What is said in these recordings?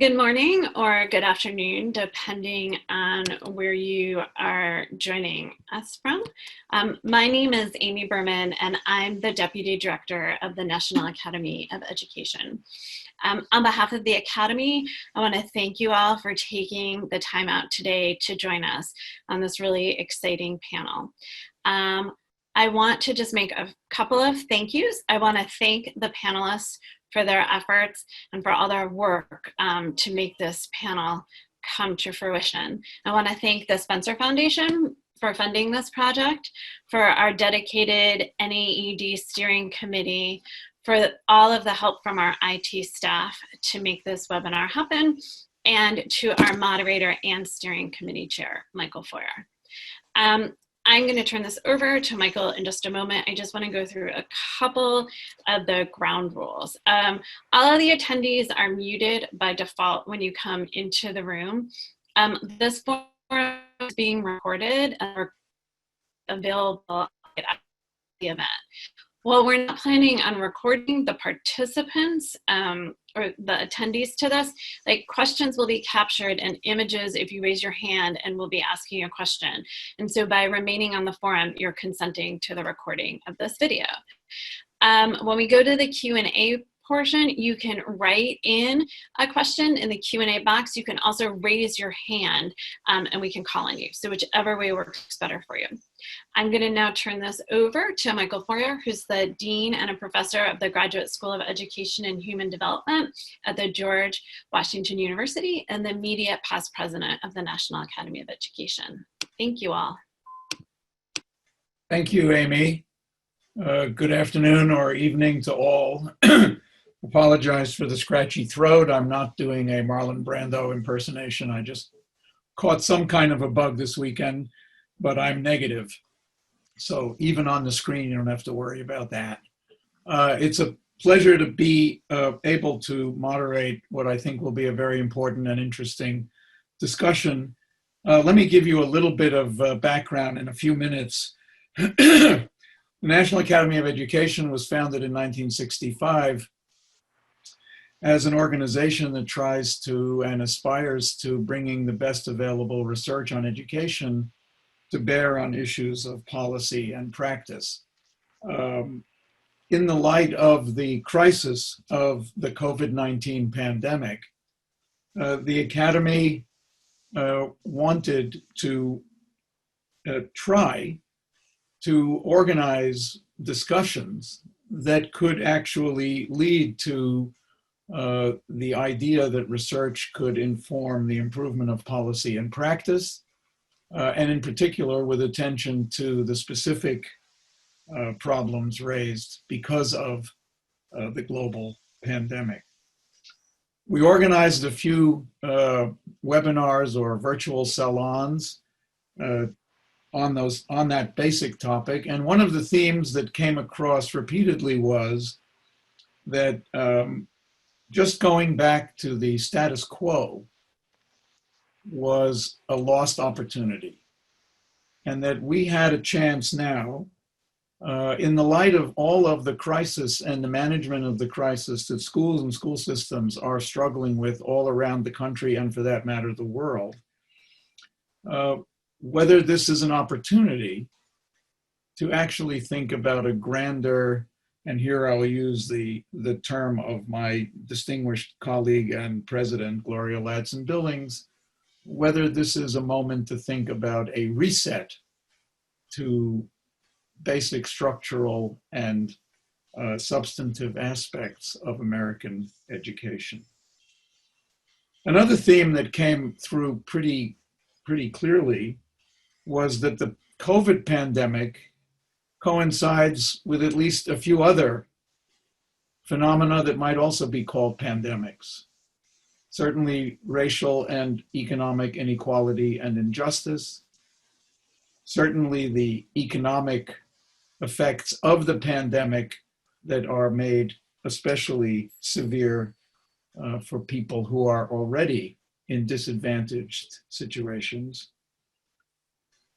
Good morning or good afternoon, depending on where you are joining us from. My name is Amy Berman, and I'm the Deputy Director of the National Academy of Education. On behalf of the Academy, I want to thank you all for taking the time out today to join us on this really exciting panel. I want to just make a couple of thank yous. I want to thank the panelists for their efforts and for all their work to make this panel come to fruition. I want to thank the Spencer Foundation for funding this project, for our dedicated NAEd steering committee, for all of the help from our IT staff to make this webinar happen, and to our moderator and steering committee chair, Michael Feuer. I'm going to turn this over to Michael in just a moment. I just want to go through a couple of the ground rules. All of the attendees are muted by default when you come into the room. This forum is being recorded and available at the event. Well, we're not planning on recording the participants or the attendees to this. Like, questions will be captured in images if you raise your hand, and we'll be asking a question. And so by remaining on the forum, you're consenting to the recording of this video. When we go to the Q&A portion, you can write in a question in the Q&A box. You can also raise your hand and we can call on you. So whichever way works better for you. I'm going to now turn this over to Michael Feuer, who's the Dean and a Professor of the Graduate School of Education and Human Development at the George Washington University and the immediate past President of the National Academy of Education. Thank you all. Thank you, Amy. Good afternoon or evening to all. Apologize for the scratchy throat. I'm not doing a Marlon Brando impersonation. I just caught some kind of a bug this weekend, but I'm negative. So even on the screen, you don't have to worry about that. It's a pleasure to be able to moderate what I think will be a very important and interesting discussion. Let me give you a little bit of background in a few minutes. The National Academy of Education was founded in 1965 as an organization that tries to and aspires to bringing the best available research on education to bear on issues of policy and practice. In the light of the crisis of the COVID-19 pandemic, the Academy wanted to try to organize discussions that could actually lead to the idea that research could inform the improvement of policy and practice, and in particular with attention to the specific problems raised because of the global pandemic. We organized a few webinars or virtual salons on that basic topic, and one of the themes that came across repeatedly was that just going back to the status quo was a lost opportunity, and that we had a chance now, in the light of all of the crisis and the management of the crisis that schools and school systems are struggling with all around the country and, for that matter, the world, whether this is an opportunity to actually think about a grander, and here I'll use the term of my distinguished colleague and president, Gloria Ladson-Billings, whether this is a moment to think about a reset to basic structural and substantive aspects of American education. Another theme that came through pretty clearly was that the COVID pandemic coincides with at least a few other phenomena that might also be called pandemics. Certainly racial and economic inequality and injustice, certainly the economic effects of the pandemic that are made especially severe for people who are already in disadvantaged situations.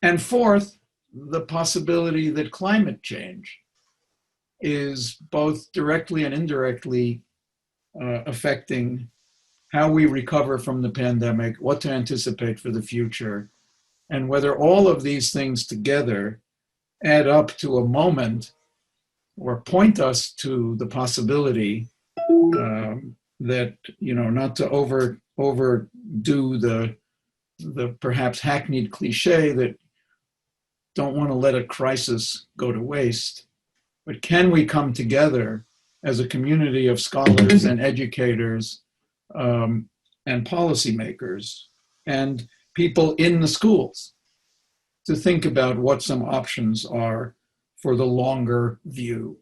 And fourth, the possibility that climate change is both directly and indirectly affecting how we recover from the pandemic, what to anticipate for the future, and whether all of these things together add up to a moment or point us to the possibility that, not to overdo the perhaps hackneyed cliche that don't want to let a crisis go to waste, but can we come together as a community of scholars and educators and policymakers and people in the schools to think about what some options are for the longer view.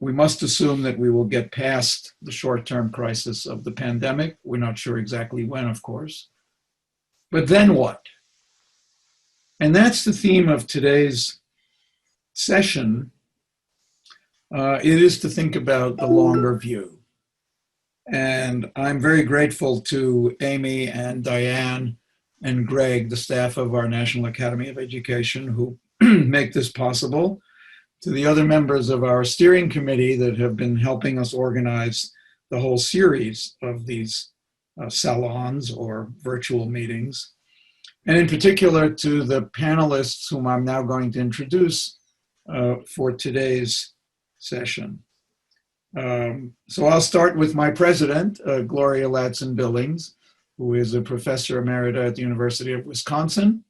We must assume that we will get past the short-term crisis of the pandemic. We're not sure exactly when, of course. But then what? And that's the theme of today's session. It is to think about the longer view. And I'm very grateful to Amy and Diane and Greg, the staff of our National Academy of Education, who make this possible, to the other members of our steering committee that have been helping us organize the whole series of these salons or virtual meetings, and in particular to the panelists whom I'm now going to introduce for today's session. So I'll start with my president, Gloria Ladson-Billings, who is a professor emerita at the University of Wisconsin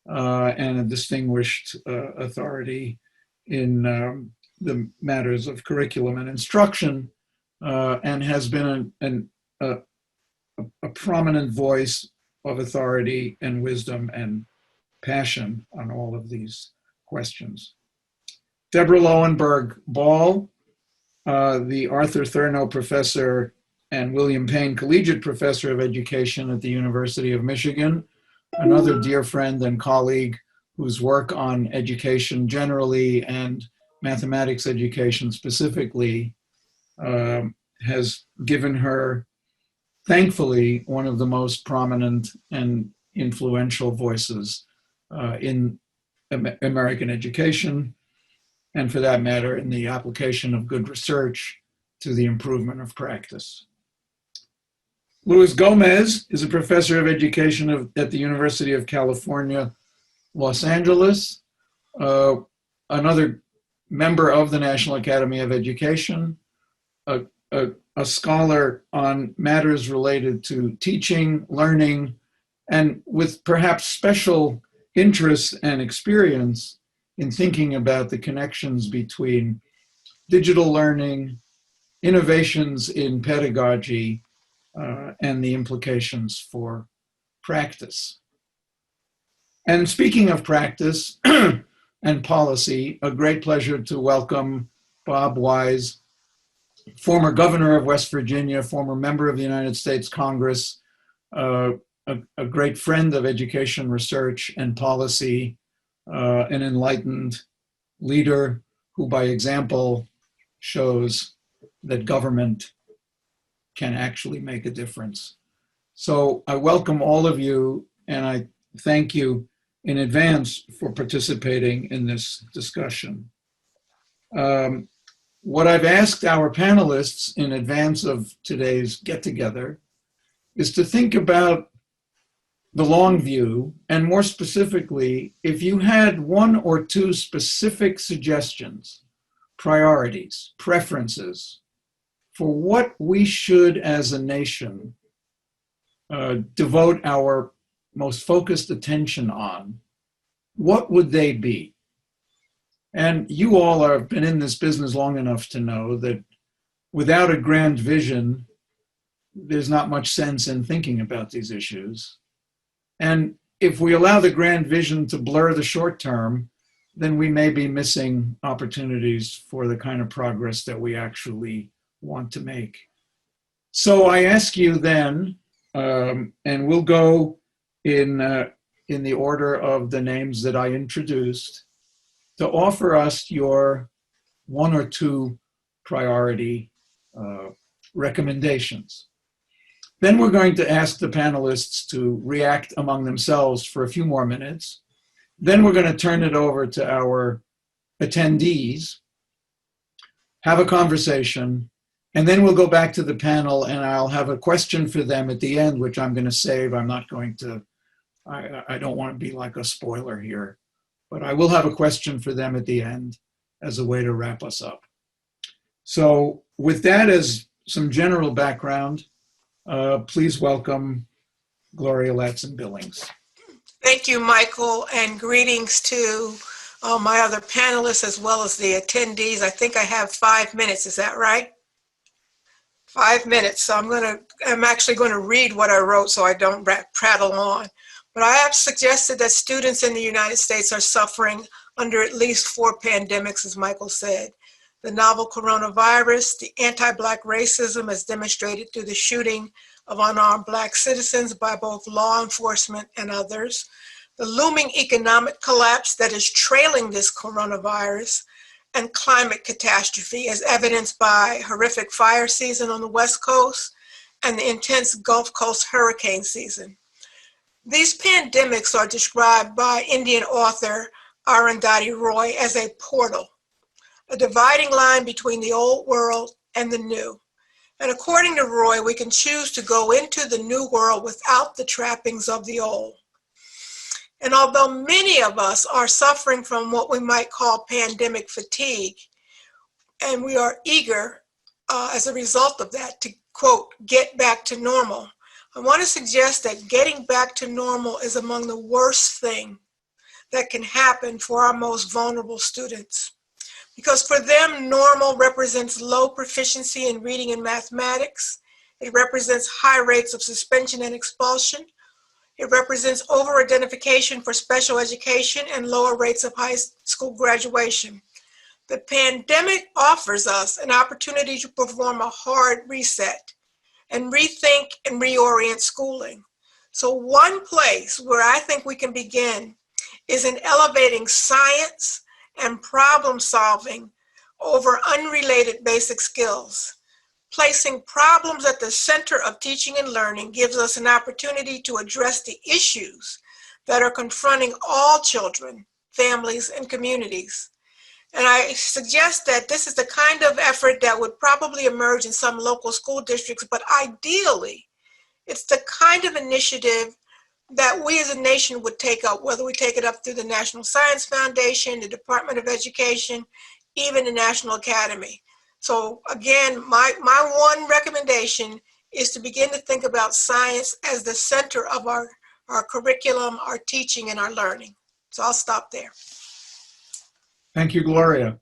and a distinguished authority in the matters of curriculum and instruction, and has been a prominent voice of authority and wisdom and passion on all of these questions. Deborah Lowenberg Ball, the Arthur Thurno Professor and William Payne Collegiate Professor of Education at the University of Michigan, another dear friend and colleague whose work on education generally and mathematics education specifically has given her, thankfully, one of the most prominent and influential voices in American education, and for that matter, in the application of good research to the improvement of practice. Luis Gomez is a professor of education at the University of California, Los Angeles, another member of the National Academy of Education, a scholar on matters related to teaching, learning, and with perhaps special interest and experience in thinking about the connections between digital learning, innovations in pedagogy, and the implications for practice. And speaking of practice and policy, a great pleasure to welcome Bob Wise, former governor of West Virginia, former member of the United States Congress, a great friend of education research and policy, an enlightened leader who by example shows that government can actually make a difference. So I welcome all of you, and I thank you in advance for participating in this discussion. What I've asked our panelists in advance of today's get-together is to think about the long view, and more specifically, if you had one or two specific suggestions, priorities, preferences for what we should as a nation devote our most focused attention on, what would they be? And you all have been in this business long enough to know that without a grand vision, there's not much sense in thinking about these issues. And if we allow the grand vision to blur the short term, then we may be missing opportunities for the kind of progress that we actually want to make. So I ask you then, and we'll go in the order of the names that I introduced, to offer us your one or two priority recommendations. Then we're going to ask the panelists to react among themselves for a few more minutes. Then we're going to turn it over to our attendees, have a conversation, And then we'll go back to the panel and I'll have a question for them at the end, which I'm going to save. I'm not going to, I don't want to be like a spoiler here, but I will have a question for them at the end as a way to wrap us up. So with that as some general background, please welcome Gloria Ladson-Billings. Thank you, Michael, and greetings to my other panelists as well as the attendees. I think I have 5 minutes, is that right? 5 minutes, so I'm actually going to read what I wrote so I don't prattle on. But I have suggested that students in the United States are suffering under at least 4 pandemics, as Michael said. The novel coronavirus, the anti-Black racism as demonstrated through the shooting of unarmed Black citizens by both law enforcement and others, the looming economic collapse that is trailing this coronavirus, and climate catastrophe as evidenced by horrific fire season on the West Coast and the intense Gulf Coast hurricane season. These pandemics are described by Indian author Arundhati Roy as a portal, a dividing line between the old world and the new. And according to Roy, we can choose to go into the new world without the trappings of the old. And although many of us are suffering from what we might call pandemic fatigue, and we are eager as a result of that to, quote, get back to normal, I want to suggest that getting back to normal is among the worst thing that can happen for our most vulnerable students. Because for them, normal represents low proficiency in reading and mathematics. It represents high rates of suspension and expulsion. It represents over-identification for special education and lower rates of high school graduation. The pandemic offers us an opportunity to perform a hard reset and rethink and reorient schooling. So one place where I think we can begin is in elevating science and problem solving over unrelated basic skills. Placing problems at the center of teaching and learning gives us an opportunity to address the issues that are confronting all children, families, and communities. And I suggest that this is the kind of effort that would probably emerge in some local school districts, but ideally, it's the kind of initiative that we as a nation would take up, whether we take it up through the National Science Foundation, the Department of Education, even the National Academy. So again, my one recommendation is to begin to think about science as the center of our curriculum, our teaching, and our learning. So I'll stop there. Thank you, Gloria.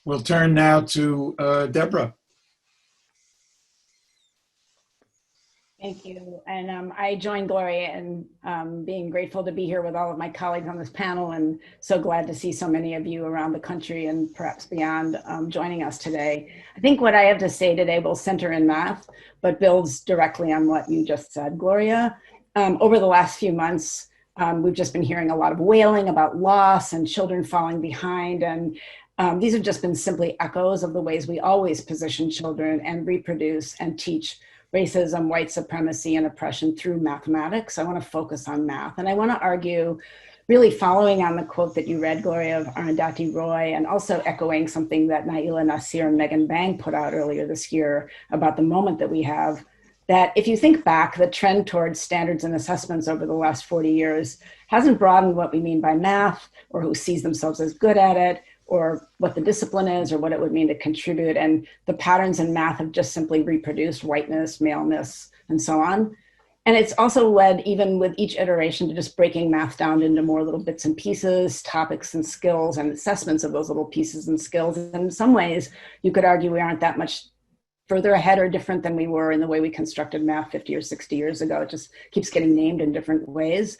We'll turn now to Deborah. Thank you. And I join Gloria in being grateful to be here with all of my colleagues on this panel, and so glad to see so many of you around the country and perhaps beyond joining us today. I think what I have to say today will center in math, but builds directly on what you just said, Gloria. Over the last few months, we've just been hearing a lot of wailing about loss and children falling behind. And these have just been simply echoes of the ways we always position children and reproduce and teach racism, white supremacy, and oppression through mathematics. I want to focus on math. And I want to argue, really following on the quote that you read, Gloria, of Arundhati Roy, and also echoing something that Naila Nasir and Megan Bang put out earlier this year about the moment that we have, that if you think back, the trend towards standards and assessments over the last 40 years hasn't broadened what we mean by math, or who sees themselves as good at it, or what the discipline is, or what it would mean to contribute. And the patterns in math have just simply reproduced whiteness, maleness, and so on. And it's also led, even with each iteration, to just breaking math down into more little bits and pieces, topics and skills, and assessments of those little pieces and skills. And in some ways, you could argue we aren't that much further ahead or different than we were in the way we constructed math 50 or 60 years ago. It just keeps getting named in different ways.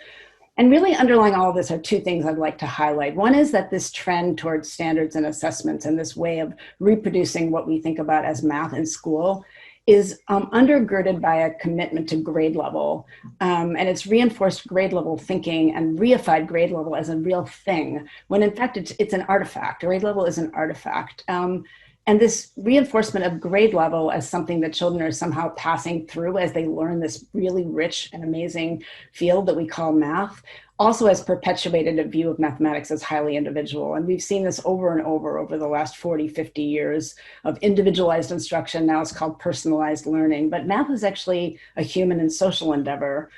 And really underlying all of this are two things I'd like to highlight. One is that this trend towards standards and assessments and this way of reproducing what we think about as math in school is undergirded by a commitment to grade level. And it's reinforced grade level thinking and reified grade level as a real thing, when in fact it's an artifact. Grade level is an artifact. And And this reinforcement of grade level as something that children are somehow passing through as they learn this really rich and amazing field that we call math also has perpetuated a view of mathematics as highly individual. And we've seen this over and over the last 40, 50 years of individualized instruction. Now it's called personalized learning, but math is actually a human and social endeavor.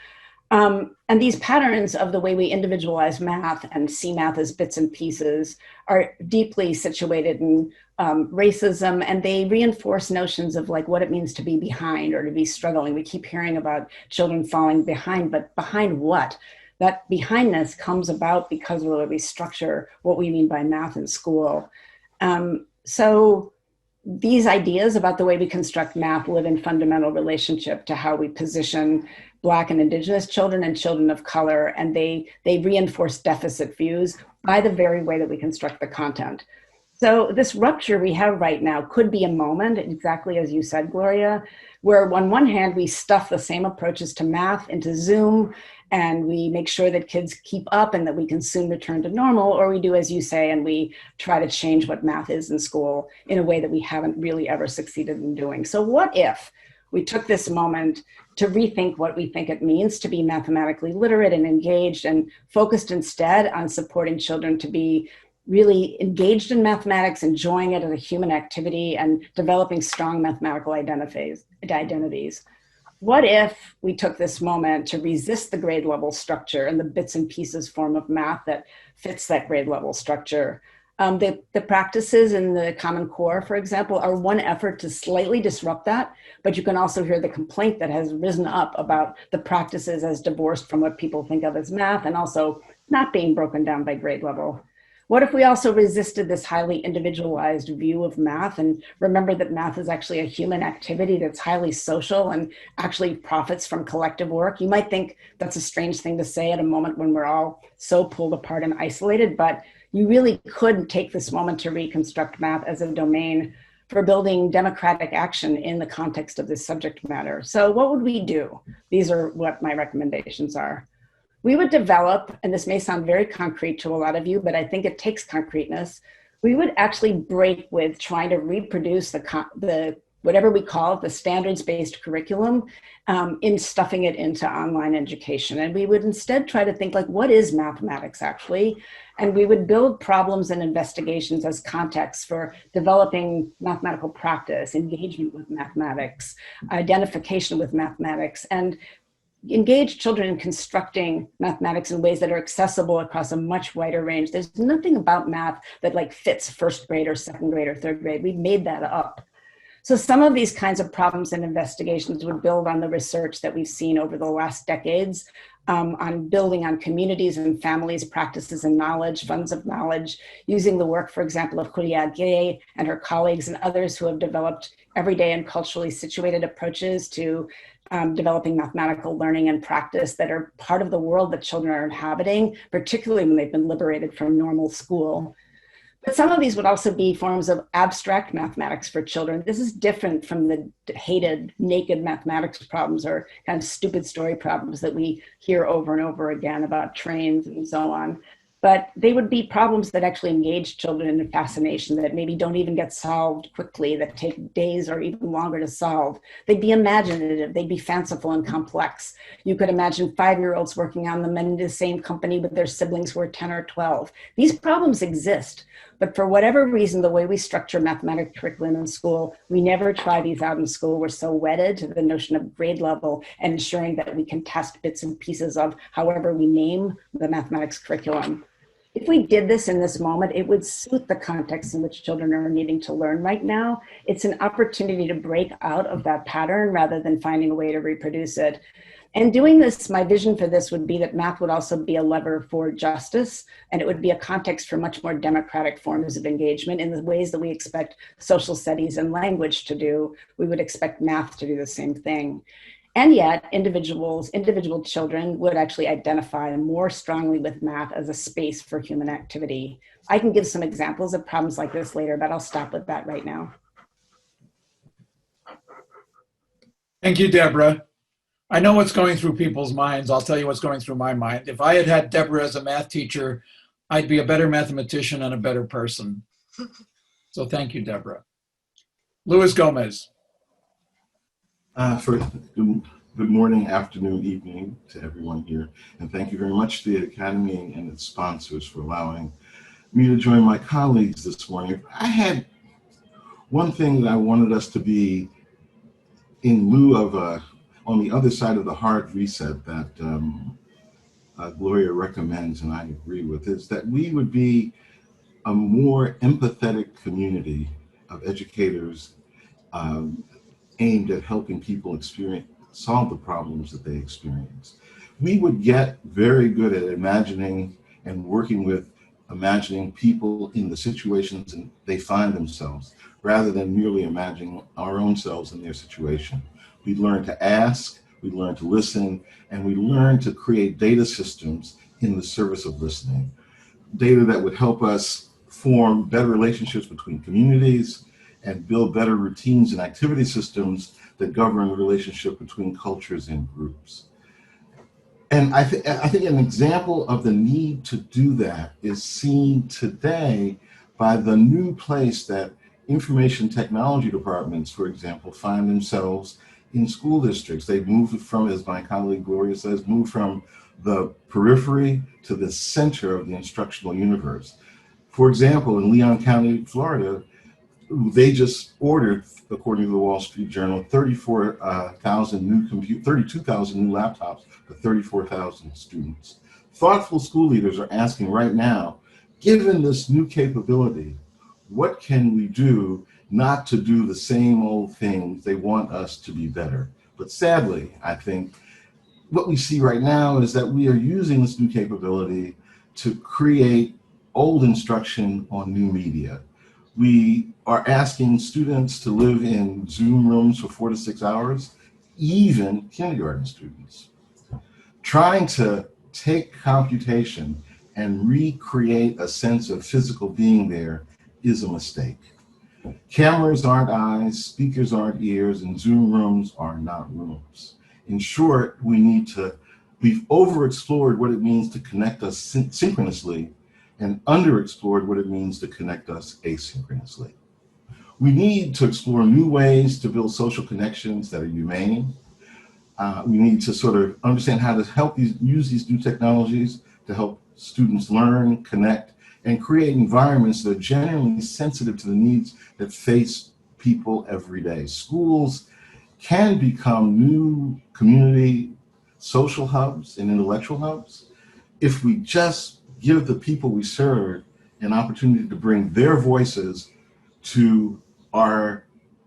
And these patterns of the way we individualize math and see math as bits and pieces are deeply situated in racism, and they reinforce notions of like what it means to be behind or to be struggling. We keep hearing about children falling behind, but behind what? That behindness comes about because of the way we structure what we mean by math in school. So these ideas about the way we construct math live in fundamental relationship to how we position Black and Indigenous children and children of color, and they reinforce deficit views by the very way that we construct the content. So this rupture we have right now could be a moment, exactly as you said, Gloria, where on one hand, we stuff the same approaches to math into Zoom, and we make sure that kids keep up and that we can soon return to normal, or we do as you say, and we try to change what math is in school in a way that we haven't really ever succeeded in doing. So what if we took this moment to rethink what we think it means to be mathematically literate and engaged, and focused instead on supporting children to be really engaged in mathematics, enjoying it as a human activity, and developing strong mathematical identities? What if we took this moment to resist the grade level structure and the bits and pieces form of math that fits that grade level structure? The practices in the Common Core, for example, are one effort to slightly disrupt that, but you can also hear the complaint that has risen up about the practices as divorced from what people think of as math, and also not being broken down by grade level. What if we also resisted this highly individualized view of math and remember that math is actually a human activity that's highly social and actually profits from collective work? You might think that's a strange thing to say at a moment when we're all so pulled apart and isolated, but you really could take this moment to reconstruct math as a domain for building democratic action in the context of this subject matter. So what would we do? These are what my recommendations are. We would develop, and this may sound very concrete to a lot of you, but I think it takes concreteness. We would actually break with trying to reproduce the whatever we call it, the standards-based curriculum, in stuffing it into online education. And we would instead try to think like, what is mathematics actually? And we would build problems and investigations as context for developing mathematical practice, engagement with mathematics, identification with mathematics, and engage children in constructing mathematics in ways that are accessible across a much wider range. There's nothing about math that like fits first grade or second grade or third grade. We made that up. So some of these kinds of problems and investigations would build on the research that we've seen over the last decades, on building on communities and families, practices and knowledge, funds of knowledge, using the work, for example, of Gloria and her colleagues and others who have developed everyday and culturally situated approaches to developing mathematical learning and practice that are part of the world that children are inhabiting, particularly when they've been liberated from normal school. But some of these would also be forms of abstract mathematics for children. This is different from the hated naked mathematics problems or kind of stupid story problems that we hear over and over again about trains and so on. But they would be problems that actually engage children in fascination that maybe don't even get solved quickly, that take days or even longer to solve. They'd be imaginative, they'd be fanciful and complex. You could imagine 5-year-olds working on them in the same company with their siblings who are 10 or 12. These problems exist, but for whatever reason, the way we structure mathematics curriculum in school, we never try these out in school. We're so wedded to the notion of grade level and ensuring that we can test bits and pieces of however we name the mathematics curriculum. If we did this in this moment, it would suit the context in which children are needing to learn right now. It's an opportunity to break out of that pattern rather than finding a way to reproduce it. And doing this, my vision for this would be that math would also be a lever for justice, and it would be a context for much more democratic forms of engagement in the ways that we expect social studies and language to do. We would expect math to do the same thing. And yet, individual children would actually identify more strongly with math as a space for human activity. I can give some examples of problems like this later, but I'll stop with that right now. Thank you, Deborah. I know what's going through people's minds. I'll tell you what's going through my mind. If I had had Deborah as a math teacher, I'd be a better mathematician and a better person. So thank you, Deborah. Luis Gomez. Good morning, afternoon, evening to everyone here. And thank you very much to the Academy and its sponsors for allowing me to join my colleagues this morning. I had one thing that I wanted us to be in lieu of on the other side of the hard reset that Gloria recommends, and I agree with, is that we would be a more empathetic community of educators aimed at helping people solve the problems that they experience. We would get very good at imagining and working with imagining people in the situations they find themselves, rather than merely imagining our own selves in their situation. We'd learn to ask, we'd learn to listen, and we learn to create data systems in the service of listening. Data that would help us form better relationships between communities and build better routines and activity systems that govern the relationship between cultures and groups. And I think an example of the need to do that is seen today by the new place that information technology departments, for example, find themselves in school districts. They've moved from, as my colleague Gloria says, moved from the periphery to the center of the instructional universe. For example, in Leon County, Florida, they just ordered, according to the Wall Street Journal, 32,000 new laptops for 34,000 students. Thoughtful school leaders are asking right now, given this new capability, what can we do not to do the same old things? They want us to be better. But sadly, I think what we see right now is that we are using this new capability to create old instruction on new media. We are asking students to live in Zoom rooms for 4 to 6 hours, even kindergarten students. Trying to take computation and recreate a sense of physical being there is a mistake. Cameras aren't eyes, speakers aren't ears, and Zoom rooms are not rooms. In short, we've overexplored what it means to connect us synchronously and underexplored what it means to connect us asynchronously. We need to explore new ways to build social connections that are humane. We need to sort of understand how to use these new technologies to help students learn, connect, and create environments that are genuinely sensitive to the needs that face people every day. Schools can become new community social hubs and intellectual hubs if we just give the people we serve an opportunity to bring their voices to our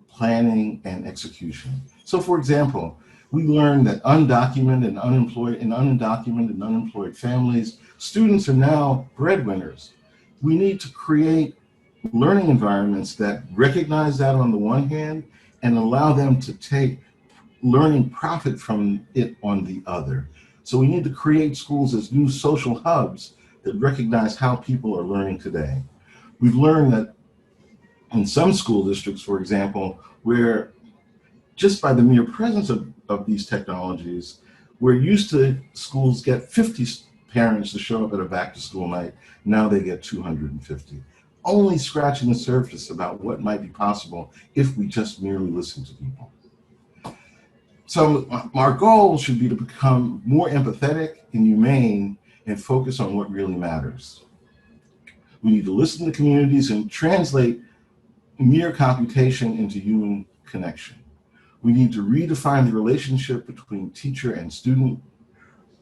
planning and execution. So for example, we learned that undocumented and unemployed families, students are now breadwinners. We need to create learning environments that recognize that on the one hand and allow them to take learning profit from it on the other. So we need to create schools as new social hubs that recognize how people are learning today. We've learned that in some school districts, for example, where just by the mere presence of these technologies, we're used to schools get 50 parents to show up at a back to school night. Now they get 250. Only scratching the surface about what might be possible if we just merely listen to people. So our goal should be to become more empathetic and humane and focus on what really matters. We need to listen to communities and translate mere computation into human connection. We need to redefine the relationship between teacher and student,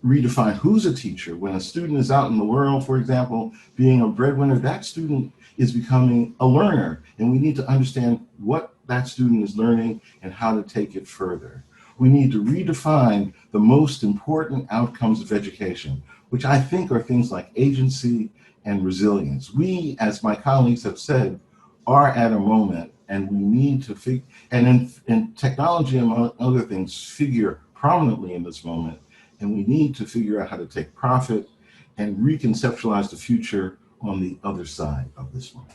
redefine who's a teacher. When a student is out in the world, for example, being a breadwinner, that student is becoming a learner, and we need to understand what that student is learning and how to take it further. We need to redefine the most important outcomes of education, which I think are things like agency and resilience. We, as my colleagues have said, are at a moment, and we need to figure, and in technology, among other things, figure prominently in this moment, and we need to figure out how to take profit and reconceptualize the future on the other side of this moment.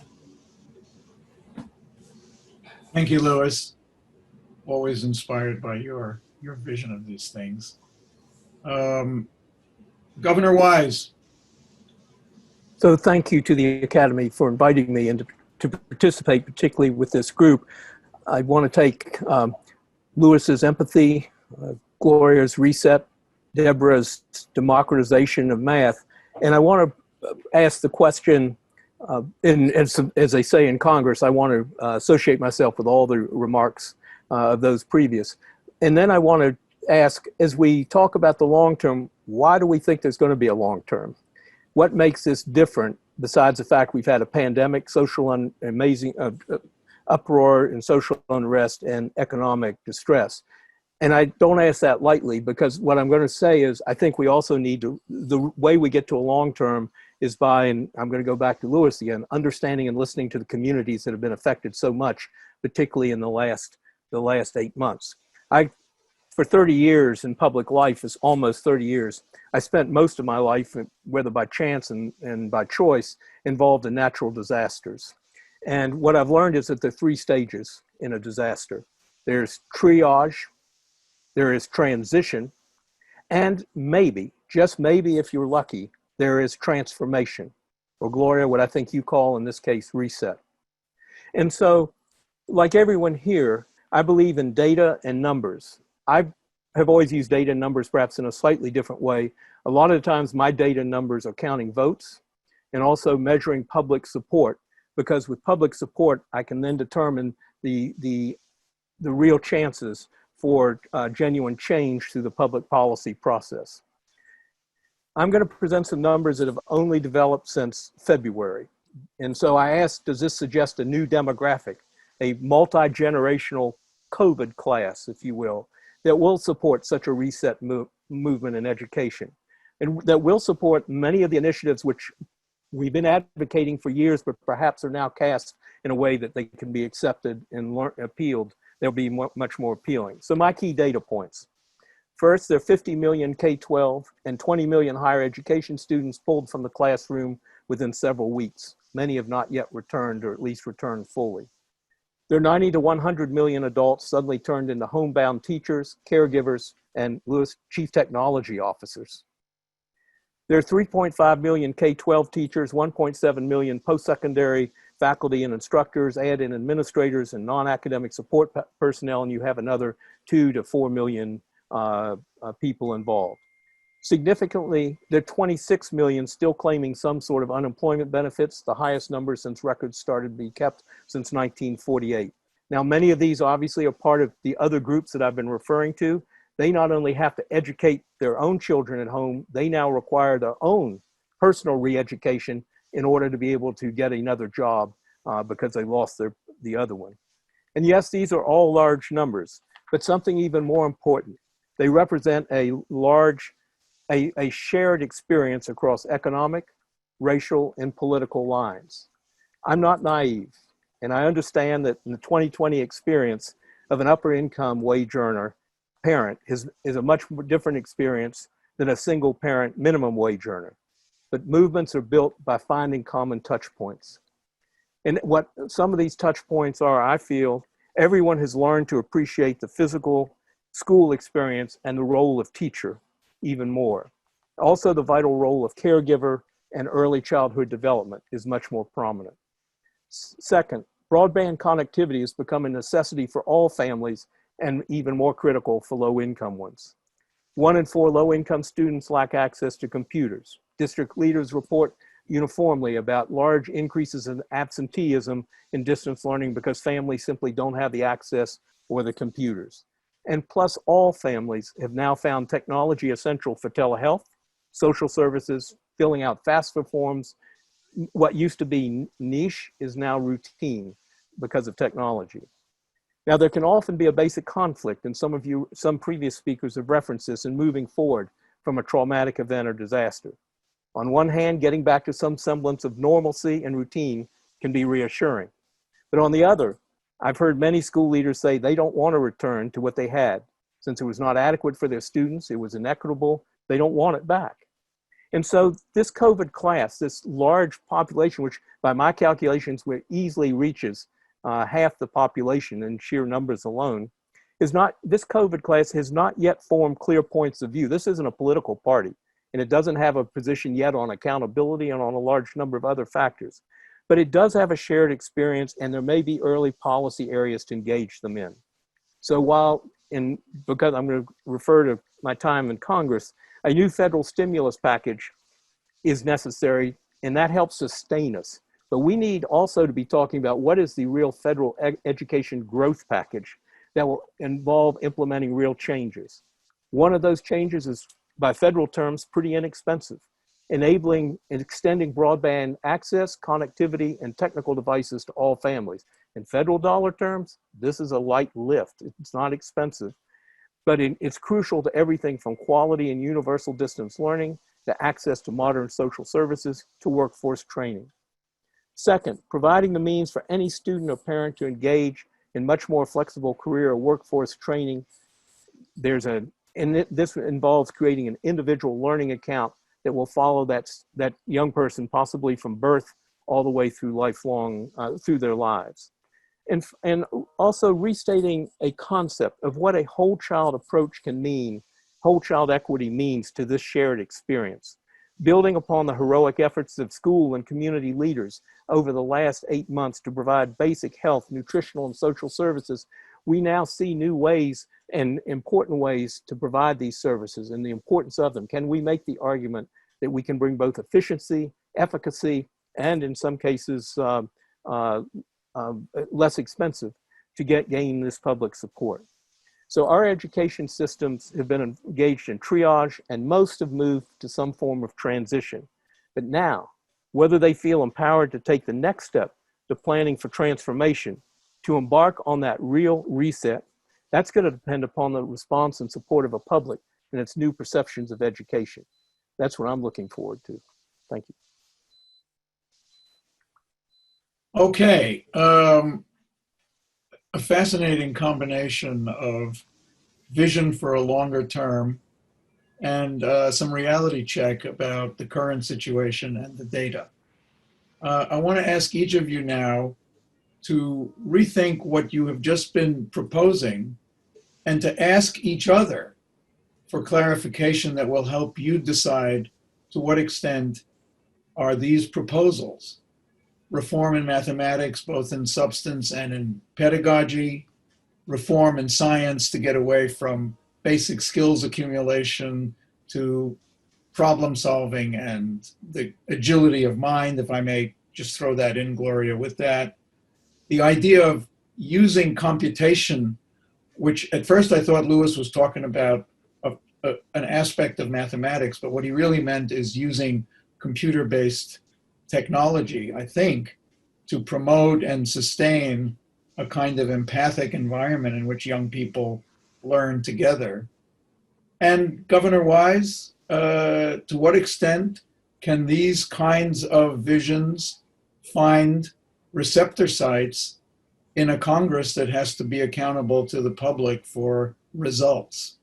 Thank you, Louis. Always inspired by your vision of these things. Governor Wise. So thank you to the Academy for inviting me and to participate, particularly with this group. I want to take Lewis's empathy, Gloria's reset, Deborah's democratization of math, and I want to ask the question, as they say in Congress, I want to associate myself with all the remarks of those previous. And then I want to ask, as we talk about the long term, why do we think there's going to be a long term? What makes this different besides the fact we've had a pandemic, social uproar and social unrest and economic distress? And I don't ask that lightly, because what I'm going to say is I think we also need to, the way we get to a long term is by, and I'm going to go back to Lewis again, understanding and listening to the communities that have been affected so much, particularly in the last 8 months. For 30 years in public life, is almost 30 years, I spent most of my life, whether by chance and by choice, involved in natural disasters. And what I've learned is that there are 3 stages in a disaster. There's triage, there is transition, and maybe, just maybe if you're lucky, there is transformation, or Gloria, what I think you call in this case, reset. And so, like everyone here, I believe in data and numbers. I have always used data and numbers perhaps in a slightly different way. A lot of the times my data and numbers are counting votes and also measuring public support, because with public support, I can then determine the real chances for genuine change through the public policy process. I'm going to present some numbers that have only developed since February. And so I asked, does this suggest a new demographic, a multi-generational COVID class, if you will, that will support such a reset movement in education, and that will support many of the initiatives which we've been advocating for years, but perhaps are now cast in a way that they can be accepted and appealed. They'll be much more appealing. So my key data points. First, there are 50 million K-12 and 20 million higher education students pulled from the classroom within several weeks. Many have not yet returned, or at least returned fully. There are 90 to 100 million adults suddenly turned into homebound teachers, caregivers, and chief technology officers. There are 3.5 million K-12 teachers, 1.7 million post-secondary faculty and instructors, add-in administrators and non-academic support personnel, and you have another 2 to 4 million people involved. Significantly, there are 26 million still claiming some sort of unemployment benefits, the highest number since records started to be kept since 1948. Now, many of these obviously are part of the other groups that I've been referring to. They not only have to educate their own children at home, they now require their own personal re-education in order to be able to get another job because they lost the other one. And yes, these are all large numbers, but something even more important. They represent a shared experience across economic, racial, and political lines. I'm not naive, and I understand that in the 2020 experience of an upper income wage earner parent is a much different experience than a single parent minimum wage earner. But movements are built by finding common touch points. And what some of these touch points are, I feel, everyone has learned to appreciate the physical school experience and the role of teacher even more. Also, the vital role of caregiver and early childhood development is much more prominent. Second, broadband connectivity has become a necessity for all families and even more critical for low-income ones. 1 in 4 low-income students lack access to computers. District leaders report uniformly about large increases in absenteeism in distance learning because families simply don't have the access or the computers. And plus, all families have now found technology essential for telehealth, social services, filling out FAFSA forms. What used to be niche is now routine because of technology. Now, there can often be a basic conflict, and some previous speakers have referenced this, in moving forward from a traumatic event or disaster. On one hand, getting back to some semblance of normalcy and routine can be reassuring. But on the other, I've heard many school leaders say they don't want to return to what they had. Since it was not adequate for their students, it was inequitable, they don't want it back. And so this COVID class, this large population, which by my calculations easily reaches half the population in sheer numbers alone, this COVID class has not yet formed clear points of view. This isn't a political party, and it doesn't have a position yet on accountability and on a large number of other factors. but it does have a shared experience, and there may be early policy areas to engage them in. So because I'm going to refer to my time in Congress, a new federal stimulus package is necessary, and that helps sustain us. But we need also to be talking about what is the real federal education growth package that will involve implementing real changes. One of those changes is, by federal terms, pretty inexpensive, enabling and extending broadband access, connectivity, and technical devices to all families. In federal dollar terms, this is a light lift. It's not expensive, but it's crucial to everything from quality and universal distance learning to access to modern social services to workforce training. Second, providing the means for any student or parent to engage in much more flexible career or workforce training. This involves creating an individual learning account that will follow that young person, possibly from birth all the way through lifelong, through their lives. And also restating a concept of what a whole child approach can mean, whole child equity means to this shared experience. Building upon the heroic efforts of school and community leaders over the last 8 months to provide basic health, nutritional, and social services, we now see new ways and important ways to provide these services and the importance of them. Can we make the argument that we can bring both efficiency, efficacy, and in some cases, less expensive to gain this public support? So our education systems have been engaged in triage, and most have moved to some form of transition. But now, whether they feel empowered to take the next step to planning for transformation, to embark on that real reset, that's going to depend upon the response and support of a public and its new perceptions of education. That's what I'm looking forward to. Thank you. Okay. A fascinating combination of vision for a longer term and some reality check about the current situation and the data. I want to ask each of you now to rethink what you have just been proposing and to ask each other for clarification that will help you decide to what extent are these proposals, reform in mathematics, both in substance and in pedagogy, reform in science to get away from basic skills accumulation to problem solving and the agility of mind, if I may just throw that in, Gloria, with that. The idea of using computation, which at first I thought Lewis was talking about an aspect of mathematics, but what he really meant is using computer-based technology, I think, to promote and sustain a kind of empathic environment in which young people learn together. And Governor Wise, to what extent can these kinds of visions find receptor sites in a Congress that has to be accountable to the public for results?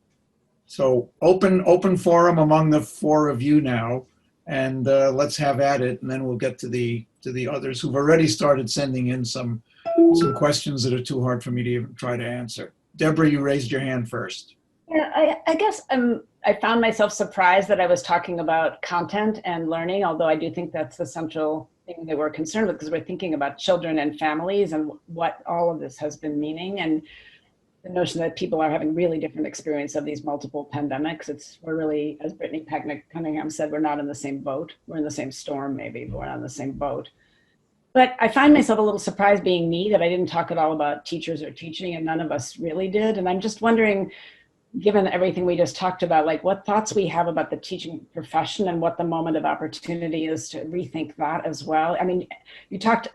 So open forum among the four of you now, and let's have at it, and then we'll get to the others who've already started sending in some questions that are too hard for me to even try to answer. Deborah, you raised your hand first. Yeah, I guess I found myself surprised that I was talking about content and learning, although I do think that's the central thing that we're concerned with, because we're thinking about children and families and what all of this has been meaning, and the notion that people are having really different experience of these multiple pandemics. We're really, as Brittany Cunningham said, we're not in the same boat. We're in the same storm maybe, but we're not in the same boat. But I find myself a little surprised being me that I didn't talk at all about teachers or teaching, and none of us really did. And I'm just wondering, given everything we just talked about, like what thoughts we have about the teaching profession and what the moment of opportunity is to rethink that as well. I mean, you talked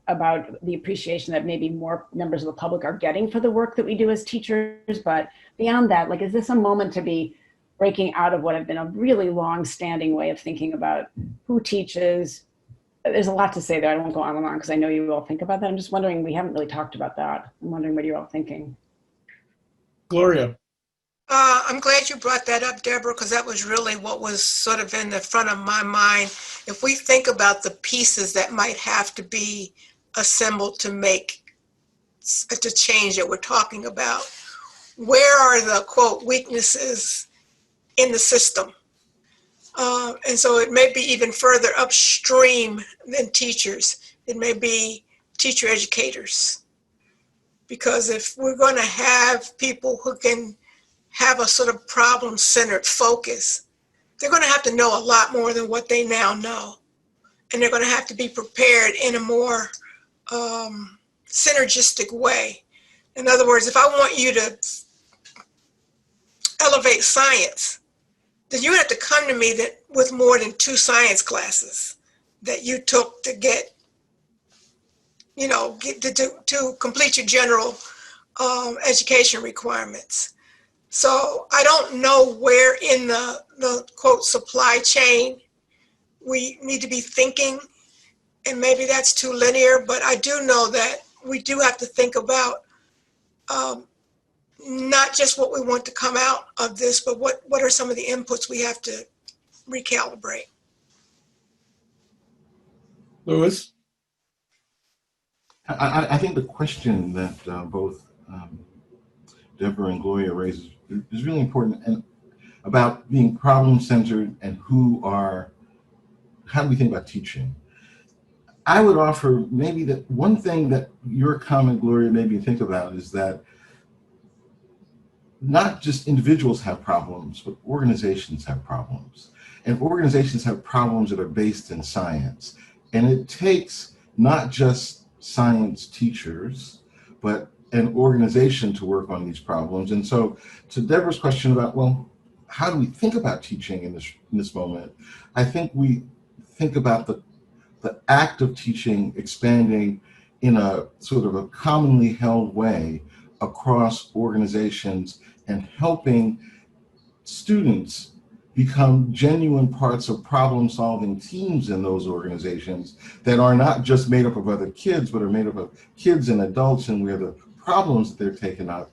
about the appreciation that maybe more members of the public are getting for the work that we do as teachers, but beyond that, like, is this a moment to be breaking out of what have been a really long-standing way of thinking about who teaches? There's a lot to say there. I won't go on and on because I know you all think about that. I'm just wondering, we haven't really talked about that. I'm wondering what you're all thinking. Gloria. I'm glad you brought that up, Deborah, because that was really what was sort of in the front of my mind. If we think about the pieces that might have to be assembled to make the change that we're talking about, where are the, quote, weaknesses in the system? And so it may be even further upstream than teachers, It may be teacher educators. Because if we're going to have people who can have a sort of problem-centered focus, they're going to have to know a lot more than what they now know. And they're going to have to be prepared in a more synergistic way. In other words, if I want you to elevate science, then you have to come to me with more than 2 science classes that you took to get, to complete your general education requirements. So I don't know where in the quote supply chain we need to be thinking, and maybe that's too linear, but I do know that we do have to think about not just what we want to come out of this, but what are some of the inputs we have to recalibrate. Louis? I think the question that both Deborah and Gloria raises is really important, and about being problem-centered and how do we think about teaching? I would offer maybe that one thing that your comment, Gloria, made me think about is that not just individuals have problems, but organizations have problems. And organizations have problems that are based in science. And it takes not just science teachers, but an organization to work on these problems. And so to Deborah's question about, well, how do we think about teaching in this moment? I think we think about the act of teaching expanding in a sort of a commonly held way across organizations and helping students become genuine parts of problem-solving teams in those organizations that are not just made up of other kids, but are made up of kids and adults, and where the problems that they're taking up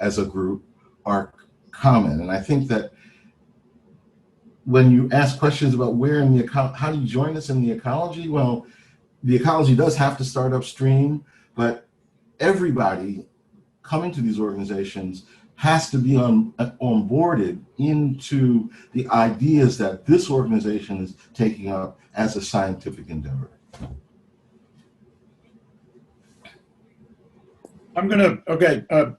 as a group are common. And I think that when you ask questions about where in the how do you join us in the ecology? Well, the ecology does have to start upstream, but everybody coming to these organizations has to be onboarded into the ideas that this organization is taking up as a scientific endeavor.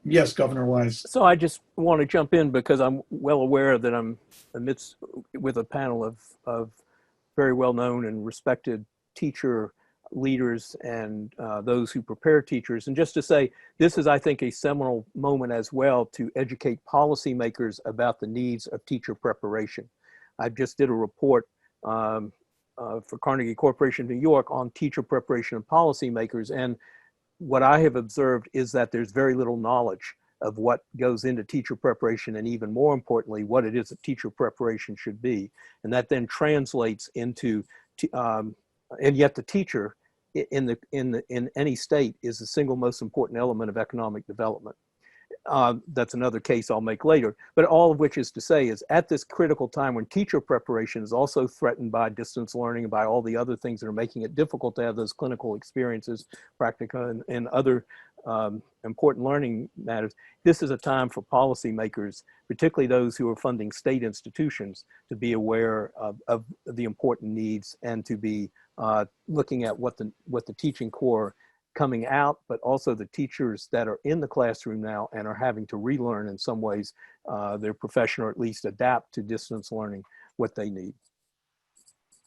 Yes, Governor Wise. So I just want to jump in because I'm well aware that I'm with a panel of very well-known and respected teacher leaders and those who prepare teachers. And just to say, this is, I think, a seminal moment as well to educate policymakers about the needs of teacher preparation. I just did a report for Carnegie Corporation New York on teacher preparation of policymakers. And what I have observed is that there's very little knowledge of what goes into teacher preparation, and even more importantly, what it is that teacher preparation should be. And that then translates into, and yet the teacher in any state is the single most important element of economic development. That's another case I'll make later, but all of which is to say is at this critical time when teacher preparation is also threatened by distance learning and by all the other things that are making it difficult to have those clinical experiences, practica, and other important learning matters. This is a time for policymakers, particularly those who are funding state institutions, to be aware of the important needs and to be looking at what the teaching core coming out, but also the teachers that are in the classroom now and are having to relearn in some ways their profession, or at least adapt to distance learning, what they need.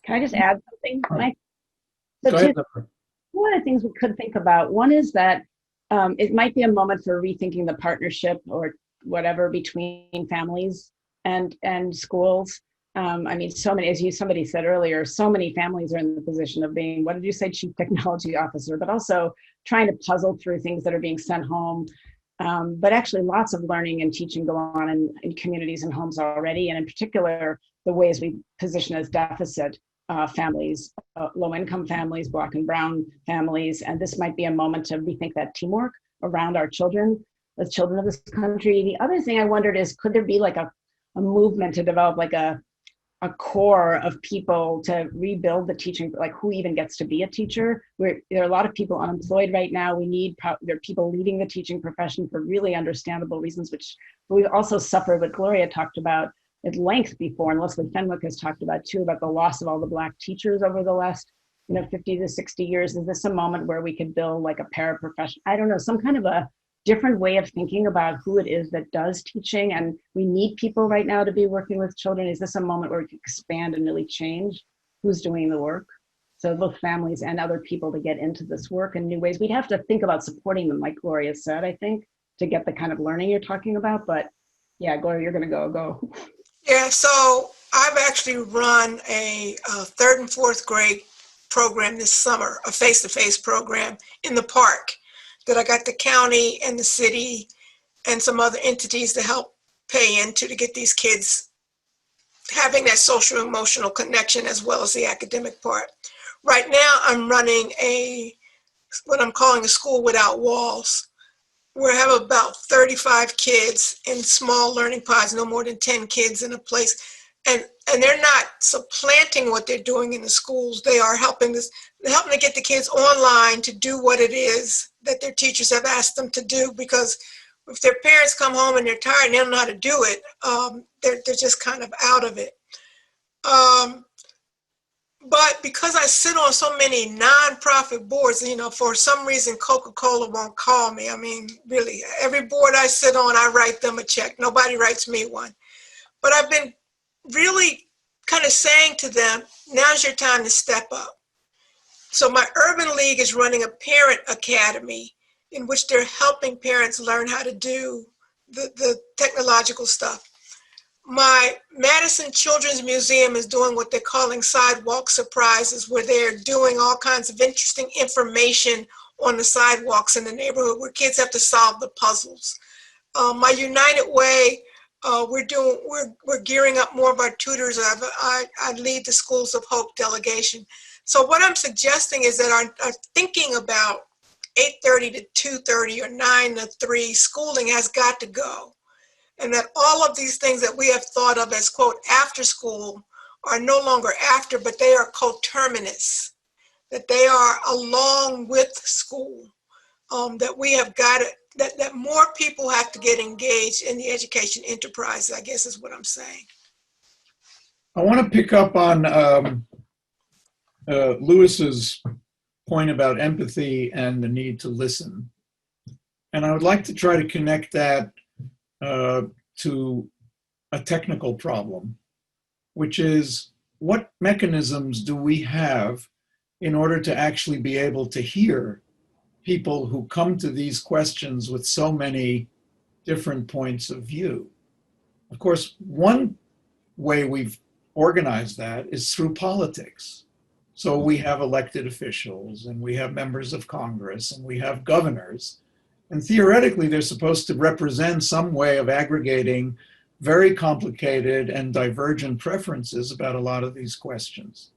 Can I just add something, Mike? Go ahead. One of the things we could think about, one is that it might be a moment for rethinking the partnership or whatever between families and schools. I mean, so many, as somebody said earlier, so many families are in the position of being, what did you say, chief technology officer, but also trying to puzzle through things that are being sent home. But actually lots of learning and teaching go on in communities and homes already. And in particular, the ways we position as deficit families, low-income families, Black and Brown families. And this might be a moment to rethink that teamwork around our children, the children of this country. The other thing I wondered is, could there be like a movement to develop like a core of people to rebuild the teaching, like who even gets to be a teacher? There are a lot of people unemployed right now. There are people leaving the teaching profession for really understandable reasons, which we also suffered, what Gloria talked about at length before, and Leslie Fenwick has talked about too, about the loss of all the Black teachers over the last 50 to 60 years? Is this a moment where we could build like a paraprofessional, I don't know, some kind of a different way of thinking about who it is that does teaching? And we need people right now to be working with children. Is this a moment where we can expand and really change who's doing the work? So both families and other people to get into this work in new ways. We'd have to think about supporting them, like Gloria said, I think, to get the kind of learning you're talking about. But yeah, Gloria, you're gonna go. Yeah, so I've actually run a third and fourth grade program this summer, a face-to-face program in the park that I got the county and the city and some other entities to help pay into to get these kids having that social emotional connection as well as the academic part. Right now, I'm running what I'm calling a school without walls. We have about 35 kids in small learning pods, no more than 10 kids in a place. And they're not supplanting what they're doing in the schools. They are helping to get the kids online to do what it is that their teachers have asked them to do, because if their parents come home and they're tired and they don't know how to do it, they're just kind of out of it. But because I sit on so many nonprofit boards, for some reason, Coca-Cola won't call me. I mean, really, every board I sit on, I write them a check. Nobody writes me one. But I've been really kind of saying to them, now's your time to step up. So my Urban League is running a parent academy in which they're helping parents learn how to do the technological stuff. My Madison Children's Museum is doing what they're calling sidewalk surprises, where they're doing all kinds of interesting information on the sidewalks in the neighborhood where kids have to solve the puzzles. My United Way, we're gearing up more of our tutors. I lead the Schools of Hope delegation. So what I'm suggesting is that our thinking about 8:30 to 2:30 or 9 to 3 schooling has got to go. And that all of these things that we have thought of as, quote, after school are no longer after, but they are coterminous, that they are along with school, that we have got it, that more people have to get engaged in the education enterprise, I guess is what I'm saying. I want to pick up on Lewis's point about empathy and the need to listen. And I would like to try to connect that to a technical problem, which is, what mechanisms do we have in order to actually be able to hear people who come to these questions with so many different points of view? Of course, one way we've organized that is through politics. So we have elected officials, and we have members of Congress, and we have governors. And theoretically, they're supposed to represent some way of aggregating very complicated and divergent preferences about a lot of these questions.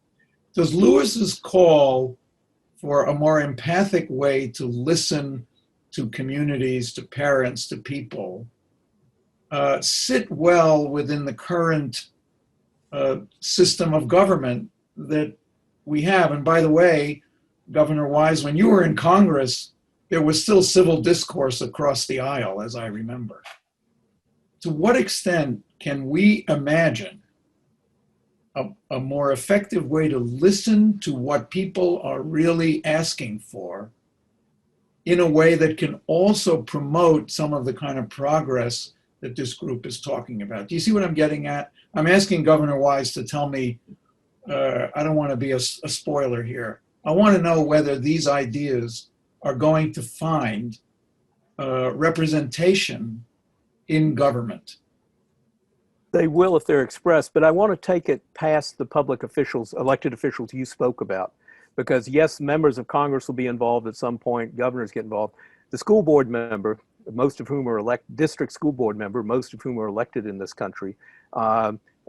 Does Lewis's call for a more empathic way to listen to communities, to parents, to people, sit well within the current system of government that we have? And by the way, Governor Wise, when you were in Congress, there was still civil discourse across the aisle, as I remember. To what extent can we imagine a more effective way to listen to what people are really asking for in a way that can also promote some of the kind of progress that this group is talking about? Do you see what I'm getting at? I'm asking Governor Wise to tell me, I don't want to be a spoiler here. I want to know whether these ideas are going to find representation in government. They will if they're expressed, but I want to take it past the public officials, elected officials you spoke about, because yes, members of Congress will be involved at some point, governors get involved. The school board member, most of whom are elected, district school board member, most of whom are elected in this country,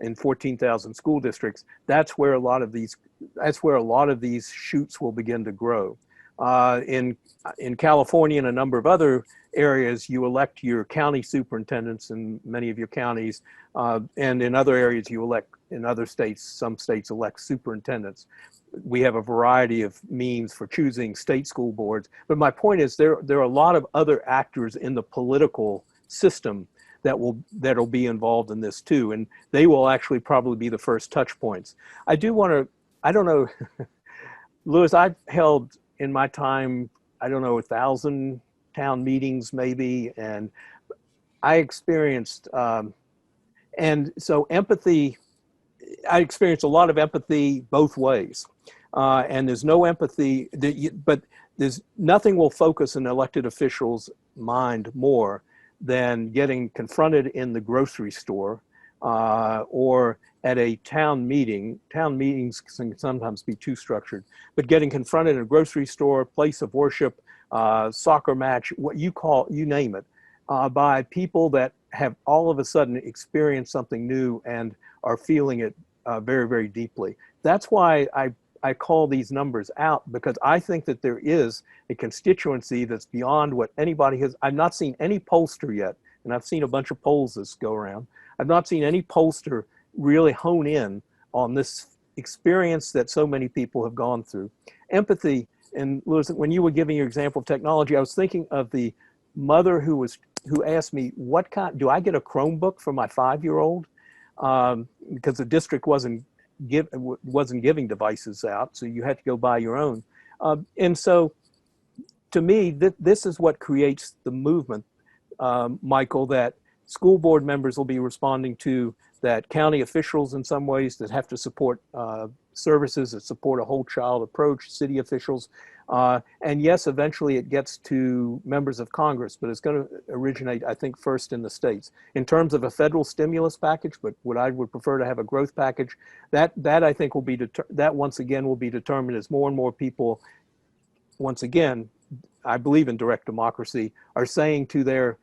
in 14,000 school districts, that's where a lot of these shoots will begin to grow. In California and a number of other areas, you elect your county superintendents in many of your counties, and in other areas you elect, in other states, some states elect superintendents. We have a variety of means for choosing state school boards, but my point is there are a lot of other actors in the political system that'll be involved in this too, and they will actually probably be the first touch points. I don't know, Louis, I've held in my time, I don't know, 1,000 town meetings maybe, and I experienced, and so empathy, I experienced a lot of empathy both ways. And there's no empathy, but there's nothing will focus an elected official's mind more than getting confronted in the grocery store or at a town meeting. Town meetings can sometimes be too structured, but getting confronted in a grocery store, place of worship, soccer match, what you call, you name it, by people that have all of a sudden experienced something new and are feeling it very, very deeply. That's why I call these numbers out, because I think that there is a constituency that's beyond what anybody has. I've not seen any pollster yet, and I've seen a bunch of polls this go around. I've not seen any pollster really hone in on this experience that so many people have gone through. Empathy, and Louis, when you were giving your example of technology, I was thinking of the mother who asked me, what kind, do I get a Chromebook for my 5-year-old? Because the district wasn't giving devices out, so you had to go buy your own. And so to me, this is what creates the movement, Michael, that school board members will be responding to, that county officials in some ways that have to support services that support a whole child approach, city officials. And yes, eventually it gets to members of Congress, but it's going to originate, I think, first in the states. In terms of a federal stimulus package, but what I would prefer to have a growth package, that I think will be, that once again will be determined as more and more people, once again, I believe in direct democracy, are saying to their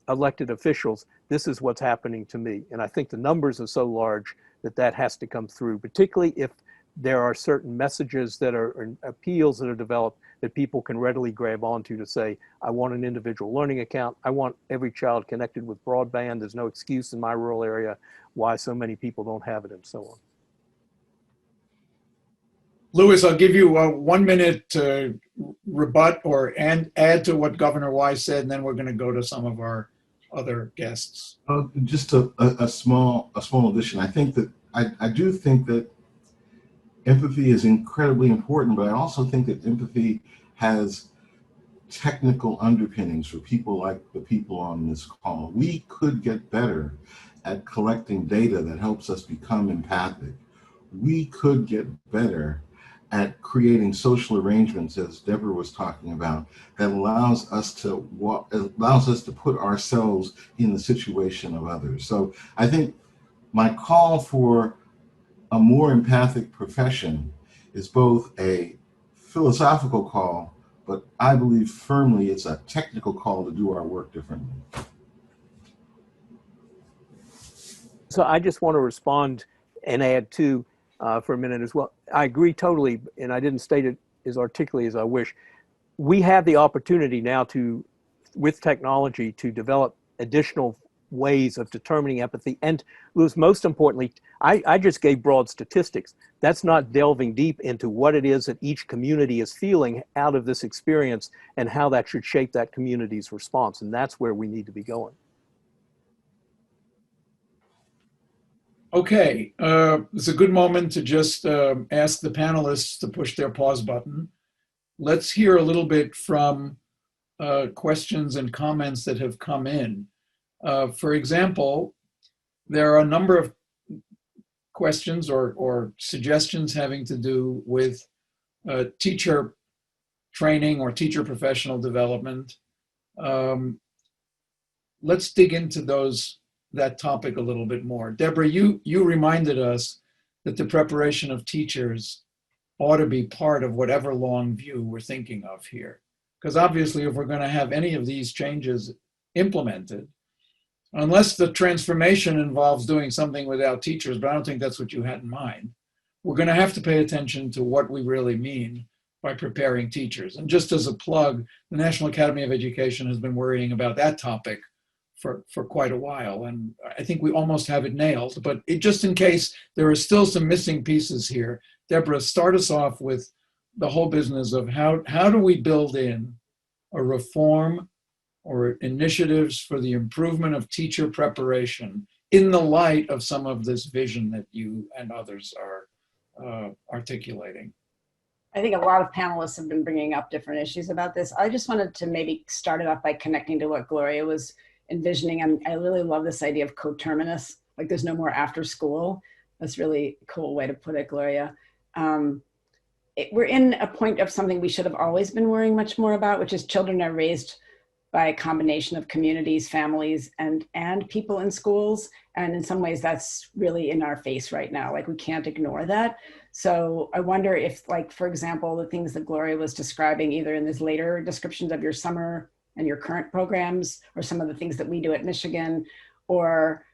elected officials, this is what's happening to me. And I think the numbers are so large that has to come through, particularly if there are certain messages that are appeals that are developed that people can readily grab onto to say, I want an individual learning account. I want every child connected with broadband. There's no excuse in my rural area why so many people don't have it, and so on. Louis, I'll give you 1 minute to rebut and add to what Governor Wise said, and then we're going to go to some of our other guests. Just a small addition. I think that I do think that empathy is incredibly important, but I also think that empathy has technical underpinnings for people like the people on this call. We could get better at collecting data that helps us become empathic. We could get better at creating social arrangements, as Deborah was talking about, that allows us to put ourselves in the situation of others. So I think my call for a more empathic profession is both a philosophical call, but I believe firmly it's a technical call to do our work differently. So I just want to respond and add to for a minute as well. I agree totally, and I didn't state it as articulately as I wish. We have the opportunity now to, with technology, to develop additional ways of determining empathy. And Louis, most importantly, I just gave broad statistics. That's not delving deep into what it is that each community is feeling out of this experience and how that should shape that community's response. And that's where we need to be going. Okay, it's a good moment to just ask the panelists to push their pause button. Let's hear a little bit from questions and comments that have come in. For example, there are a number of questions or suggestions having to do with teacher training or teacher professional development. Let's dig into that topic a little bit more. Deborah, you reminded us that the preparation of teachers ought to be part of whatever long view we're thinking of here. Because obviously, if we're going to have any of these changes implemented, unless the transformation involves doing something without teachers, but I don't think that's what you had in mind, we're going to have to pay attention to what we really mean by preparing teachers. And just as a plug, the National Academy of Education has been worrying about that topic for quite a while, and I think we almost have it nailed, but just in case there are still some missing pieces here, Deborah, start us off with the whole business of how do we build in a reform or initiatives for the improvement of teacher preparation in the light of some of this vision that you and others are articulating. I think a lot of panelists have been bringing up different issues about this. I just wanted to maybe start it off by connecting to what Gloria was envisioning. And I really love this idea of coterminous, like there's no more after school. That's really a cool way to put it, Gloria. We're in a point of something we should have always been worrying much more about, which is children are raised by a combination of communities, families, and people in schools. And in some ways that's really in our face right now. Like we can't ignore that. So I wonder if, like, for example, the things that Gloria was describing, either in these later descriptions of your summer and your current programs, or some of the things that we do at Michigan, or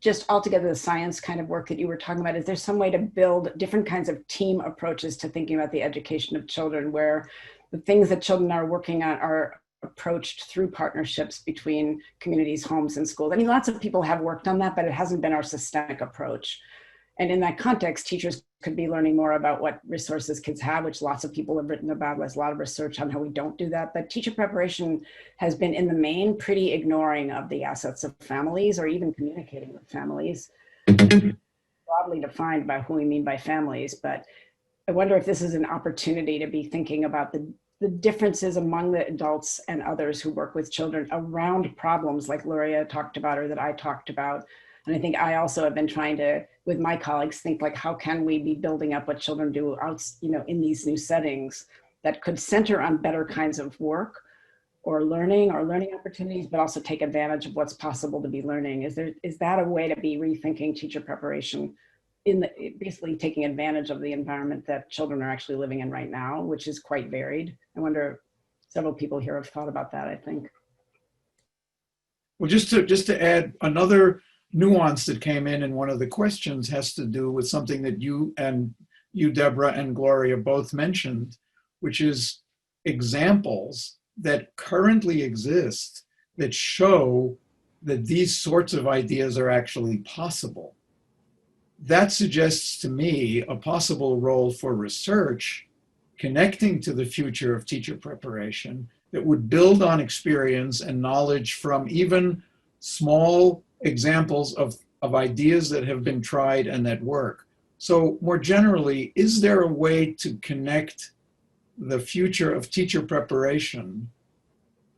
just altogether the science kind of work that you were talking about, is there some way to build different kinds of team approaches to thinking about the education of children, where the things that children are working on are approached through partnerships between communities, homes, and schools? I mean, lots of people have worked on that, but it hasn't been our systemic approach. And in that context, teachers could be learning more about what resources kids have, which lots of people have written about. There's a lot of research on how we don't do that. But teacher preparation has been, in the main, pretty ignoring of the assets of families, or even communicating with families. Broadly defined by who we mean by families. But I wonder if this is an opportunity to be thinking about the differences among the adults and others who work with children around problems like Gloria talked about, or that I talked about. And I think I also have been trying to, with my colleagues, think like, how can we be building up what children do out, in these new settings that could center on better kinds of work or learning opportunities, but also take advantage of what's possible to be learning. Is that a way to be rethinking teacher preparation, basically taking advantage of the environment that children are actually living in right now, which is quite varied? I wonder, several people here have thought about that, I think. Well, just to add, another nuance that came in one of the questions has to do with something that you, Deborah, and Gloria both mentioned, which is examples that currently exist that show that these sorts of ideas are actually possible. That suggests to me a possible role for research connecting to the future of teacher preparation that would build on experience and knowledge from even small examples of ideas that have been tried and that work. So more generally, is there a way to connect the future of teacher preparation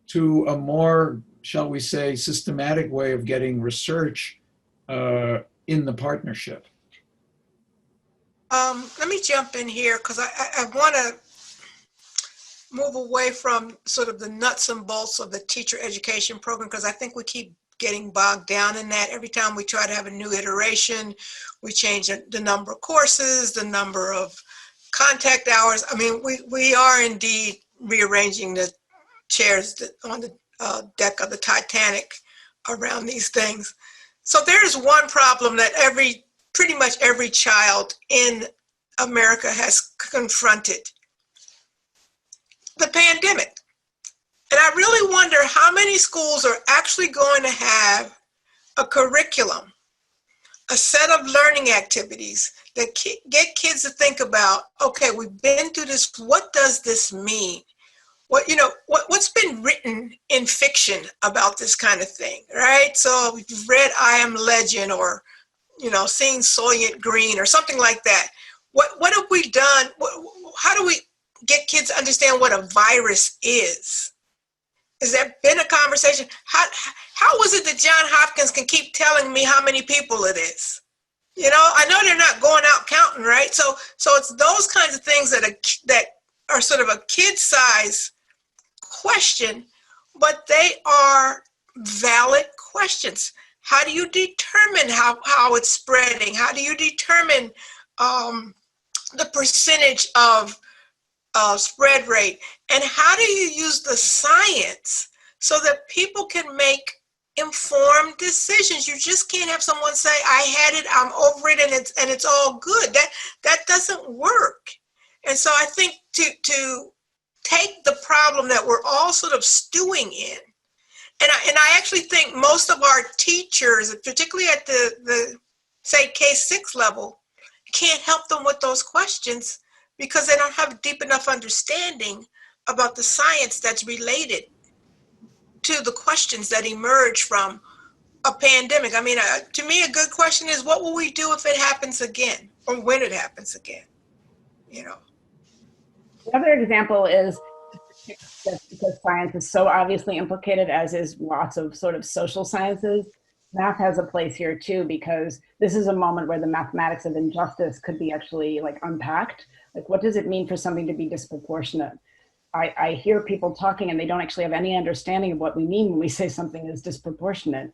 to a more, shall we say, systematic way of getting research in the partnership? Let me jump in here, because I want to move away from sort of the nuts and bolts of the teacher education program, because I think we keep getting bogged down in that. Every time we try to have a new iteration, we change the number of courses, the number of contact hours. I mean, we are indeed rearranging the chairs on the deck of the Titanic around these things. So there is one problem that pretty much every child in America has confronted: the pandemic. And I really wonder how many schools are actually going to have a curriculum, a set of learning activities that get kids to think about, okay, we've been through this, what does this mean? What's been written in fiction about this kind of thing, right? So if you've read I Am Legend, or seen Soylent Green or something like that, what have we done? How do we get kids to understand what a virus is? Has there been a conversation? How was it that John Hopkins can keep telling me how many people it is? I know they're not going out counting, right? So it's those kinds of things that are sort of a kid-size question, but they are valid questions. How do you determine how it's spreading? How do you determine the percentage of spread rate? And how do you use the science so that people can make informed decisions? You just can't have someone say, I had it, I'm over it, and it's all good. That doesn't work. And so I think to take the problem that we're all sort of stewing in, and I actually think most of our teachers, particularly at the say K-6 level, can't help them with those questions because they don't have a deep enough understanding about the science that's related to the questions that emerge from a pandemic. I mean, to me, a good question is, what will we do if it happens again, or when it happens again? you know. The other example is that because science is so obviously implicated, as is lots of sort of social sciences, math has a place here too, because this is a moment where the mathematics of injustice could be actually like unpacked. Like, what does it mean for something to be disproportionate? I hear people talking and they don't actually have any understanding of what we mean when we say something is disproportionate.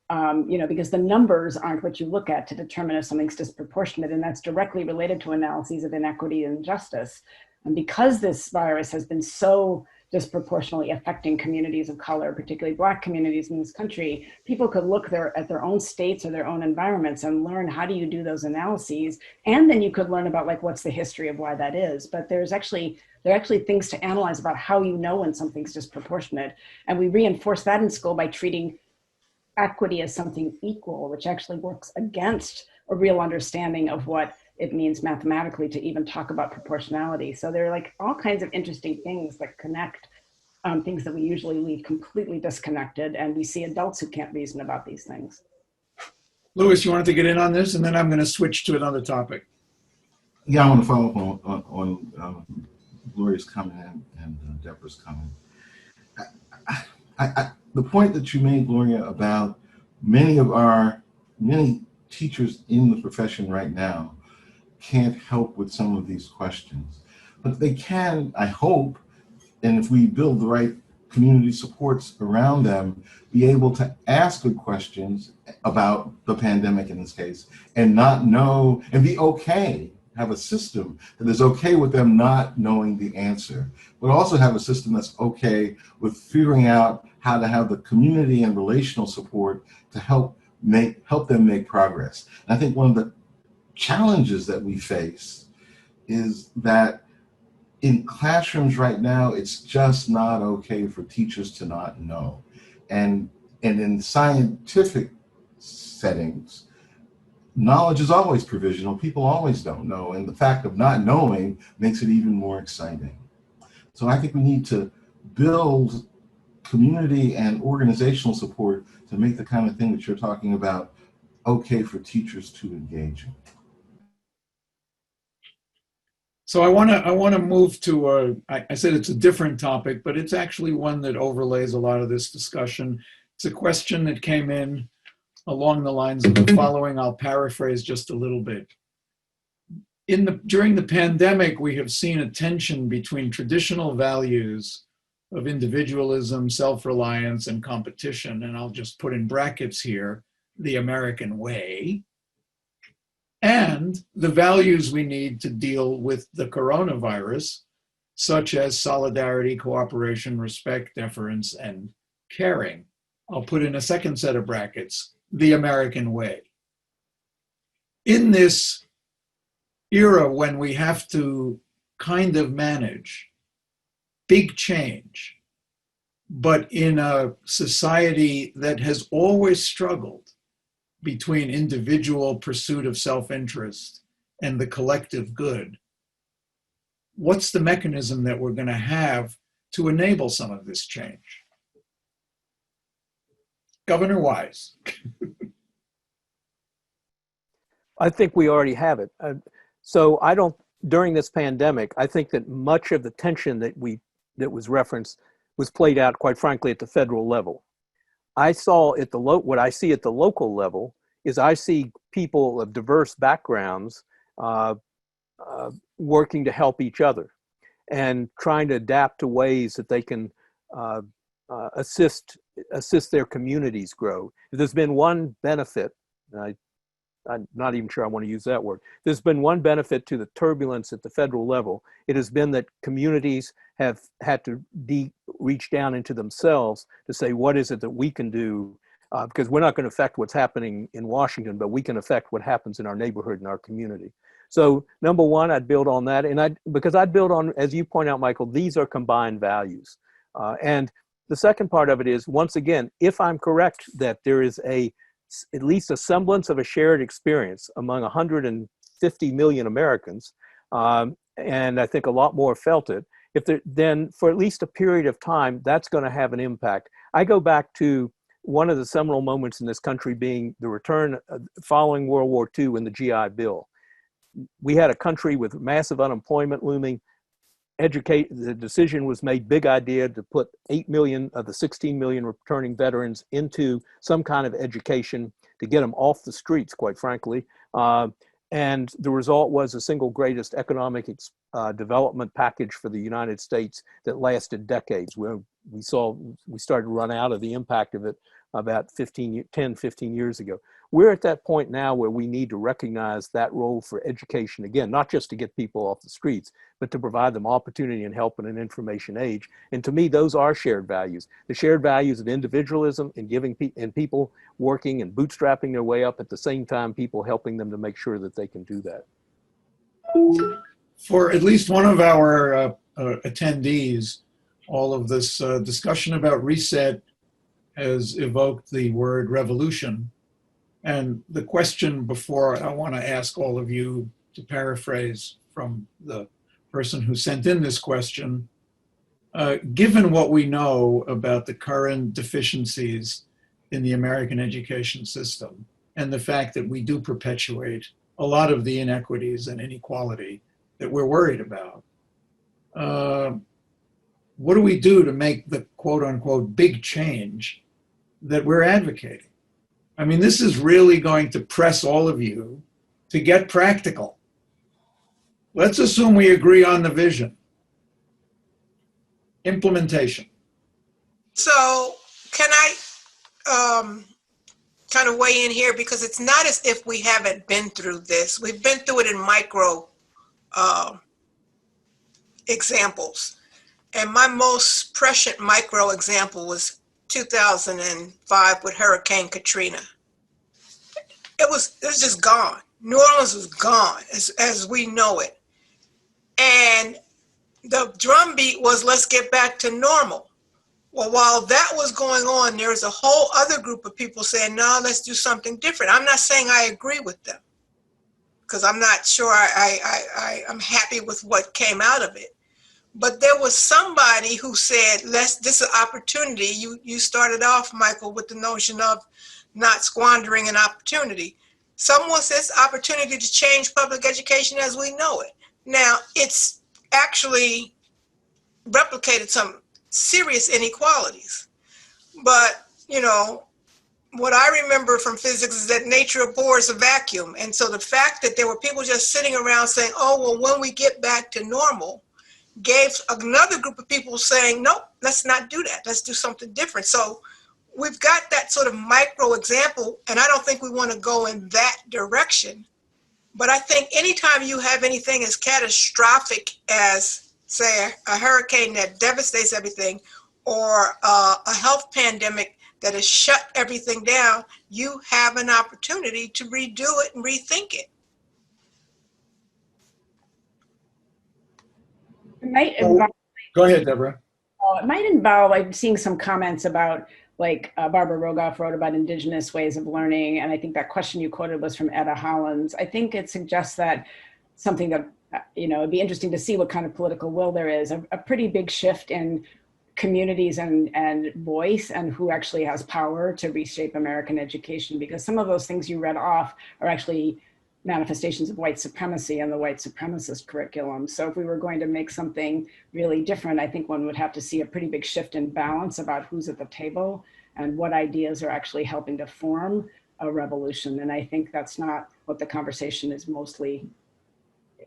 Because the numbers aren't what you look at to determine if something's disproportionate, and that's directly related to analyses of inequity and injustice. And because this virus has been so disproportionately affecting communities of color, particularly Black communities in this country, people could look at their own states or their own environments and learn how do you do those analyses. And then you could learn about like, what's the history of why that is. But there are actually things to analyze about how you know when something's disproportionate. And we reinforce that in school by treating equity as something equal, which actually works against a real understanding of what it means mathematically to even talk about proportionality. So there are like all kinds of interesting things that connect things that we usually leave completely disconnected, and we see adults who can't reason about these things. Louis, you wanted to get in on this, and then I'm going to switch to another topic. Yeah, I want to follow up on Gloria's comment and Deborah's comment. The point that you made, Gloria, about many teachers in the profession right now can't help with some of these questions, but they can, I hope, and if we build the right community supports around them, be able to ask good questions about the pandemic in this case, and not know, and be okay, have a system that is okay with them not knowing the answer, but also have a system that's okay with figuring out how to have the community and relational support to help them make progress. And I think one of the challenges that we face is that in classrooms right now, it's just not okay for teachers to not know. And in scientific settings, knowledge is always provisional. People always don't know. And the fact of not knowing makes it even more exciting. So I think we need to build community and organizational support to make the kind of thing that you're talking about okay for teachers to engage in. So I want to move to I said it's a different topic, but it's actually one that overlays a lot of this discussion. It's a question that came in along the lines of the following. I'll paraphrase just a little bit. During the pandemic, we have seen a tension between traditional values of individualism, self-reliance, and competition, and I'll just put in brackets here, the American way, and the values we need to deal with the coronavirus, such as solidarity, cooperation, respect, deference, and caring. I'll put in a second set of brackets, the American way. In this era when we have to kind of manage big change, but in a society that has always struggled between individual pursuit of self-interest and the collective good, what's the mechanism that we're going to have to enable some of this change? Governor Wise. I think we already have it. During this pandemic, I think that much of the tension that was referenced was played out, quite frankly, at the federal level. What I see at the local level is I see people of diverse backgrounds working to help each other and trying to adapt to ways that they can assist their communities grow. There's been one benefit, I'm not even sure I want to use that word. There's been one benefit to the turbulence at the federal level. It has been that communities have had to reach down into themselves to say, what is it that we can do? Because we're not going to affect what's happening in Washington, but we can affect what happens in our neighborhood and our community. So number one, I'd build on that. And because I'd build on, as you point out, Michael, these are combined values. And the second part of it is, once again, if I'm correct that there is at least a semblance of a shared experience among 150 million Americans, and I think a lot more felt it, then for at least a period of time, that's going to have an impact. I go back to one of the seminal moments in this country being the return following World War II and the GI Bill. we had a country with massive unemployment looming. The decision was made, big idea, to put 8 million of the 16 million returning veterans into some kind of education to get them off the streets, quite frankly. And the result was the single greatest economic development package for the United States that lasted decades. We started to run out of the impact of it about 10, 15 years ago. We're at that point now where we need to recognize that role for education, again, not just to get people off the streets, but to provide them opportunity and help in an information age. And to me, those are shared values. The shared values of individualism and and people working and bootstrapping their way up, at the same time, people helping them to make sure that they can do that. For at least one of our attendees, all of this discussion about reset has evoked the word revolution. And the question before I want to ask all of you to paraphrase from the person who sent in this question, given what we know about the current deficiencies in the American education system and the fact that we do perpetuate a lot of the inequities and inequality that we're worried about, what do we do to make the quote unquote big change that we're advocating? I mean, this is really going to press all of you to get practical. Let's assume we agree on the vision. Implementation. So can I kind of weigh in here? Because it's not as if we haven't been through this. We've been through it in micro examples. And my most prescient micro example was 2005 with Hurricane Katrina. It was just gone. New Orleans was gone as we know it. And the drumbeat was, let's get back to normal. Well, while that was going on, there was a whole other group of people saying, no, let's do something different. I'm not saying I agree with them, because I'm not sure I'm happy with what came out of it. But there was somebody who said, this is an opportunity. You started off, Michael, with the notion of not squandering an opportunity. Someone says opportunity to change public education as we know it. Now, it's actually replicated some serious inequalities. But, you know, what I remember from physics is that nature abhors a vacuum. And so the fact that there were people just sitting around saying, oh, well, when we get back to normal, gave another group of people saying, nope, let's not do that. Let's do something different. So we've got that sort of micro example, and I don't think we want to go in that direction. But I think anytime you have anything as catastrophic as, say, a hurricane that devastates everything, or a health pandemic that has shut everything down, you have an opportunity to redo it and rethink it. It might involve, Go ahead, Deborah. it might involve, I'm seeing some comments about, like Barbara Rogoff wrote about indigenous ways of learning. And I think that question you quoted was from Etta Hollins. I think it suggests that something that, it'd be interesting to see what kind of political will there is, a pretty big shift in communities and voice and who actually has power to reshape American education, because some of those things you read off are actually manifestations of white supremacy and the white supremacist curriculum. So if we were going to make something really different, I think one would have to see a pretty big shift in balance about who's at the table and what ideas are actually helping to form a revolution. And I think that's not what the conversation is mostly.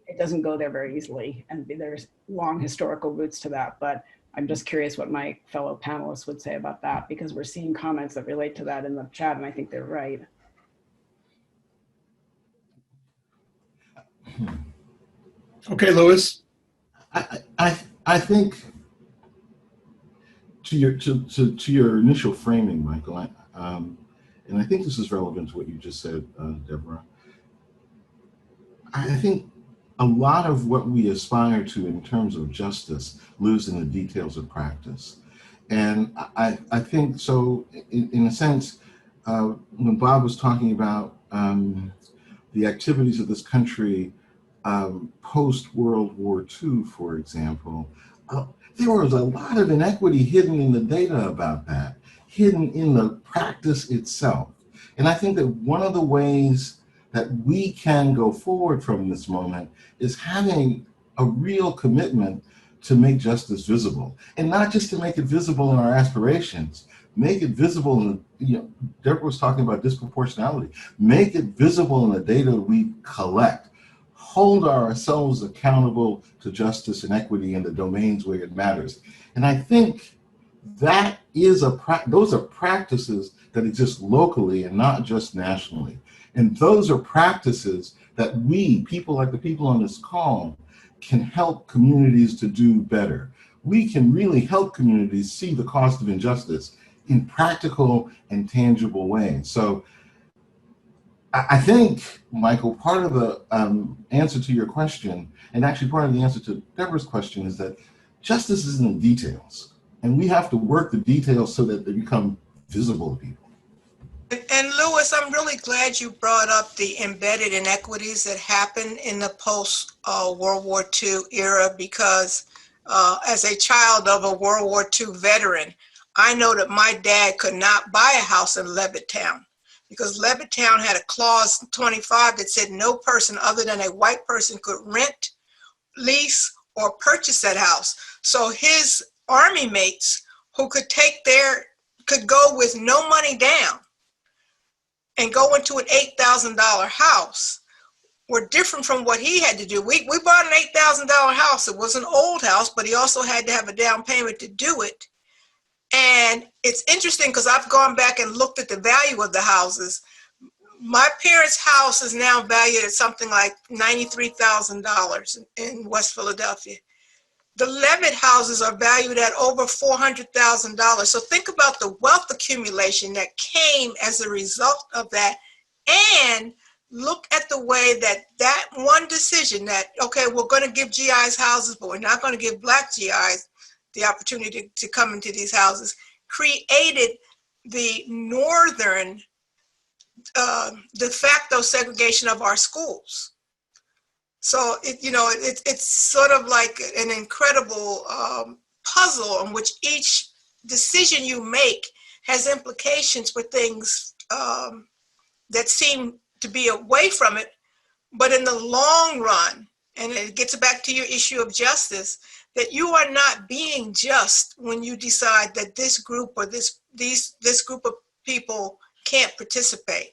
It doesn't go there very easily, and there's long historical roots to that. But I'm just curious what my fellow panelists would say about that, because we're seeing comments that relate to that in the chat, and I think they're right. Okay, Louis. I think to your initial framing, Michael, and I think this is relevant to what you just said, Deborah. I think a lot of what we aspire to in terms of justice lives in the details of practice. And I think so, in a sense, when Bob was talking about the activities of this country post-World War II, for example, there was a lot of inequity hidden in the data about that, hidden in the practice itself. And I think that one of the ways that we can go forward from this moment is having a real commitment to make justice visible, and not just to make it visible in our aspirations, make it visible in, Deborah was talking about disproportionality, make it visible in the data we collect, hold ourselves accountable to justice and equity in the domains where it matters. And I think that is those are practices that exist locally and not just nationally. And those are practices that we, people like the people on this call, can help communities to do better. We can really help communities see the cost of injustice in practical and tangible ways. So I think, Michael, part of the answer to your question, and actually part of the answer to Deborah's question, is that justice is in the details. And we have to work the details so that they become visible to people. And Louis, I'm really glad you brought up the embedded inequities that happened in the post-World War II era, because as a child of a World War II veteran, I know that my dad could not buy a house in Levittown because Levittown had a clause 25 that said no person other than a white person could rent, lease, or purchase that house. So his army mates who could go with no money down and go into an $8,000 house were different from what he had to do. We bought an $8,000 house. It was an old house, but he also had to have a down payment to do it. And it's interesting because I've gone back and looked at the value of the houses. My parents' house is now valued at something like $93,000 in West Philadelphia. The Levitt houses are valued at over $400,000. So think about the wealth accumulation that came as a result of that. And look at the way that one decision that, okay, we're going to give GIs houses, but we're not going to give Black GIs the opportunity to come into these houses, created the northern de facto segregation of our schools. So it's sort of like an incredible puzzle in which each decision you make has implications for things that seem to be away from it, but in the long run, and it gets back to your issue of justice, that you are not being just when you decide that this group or this group of people can't participate.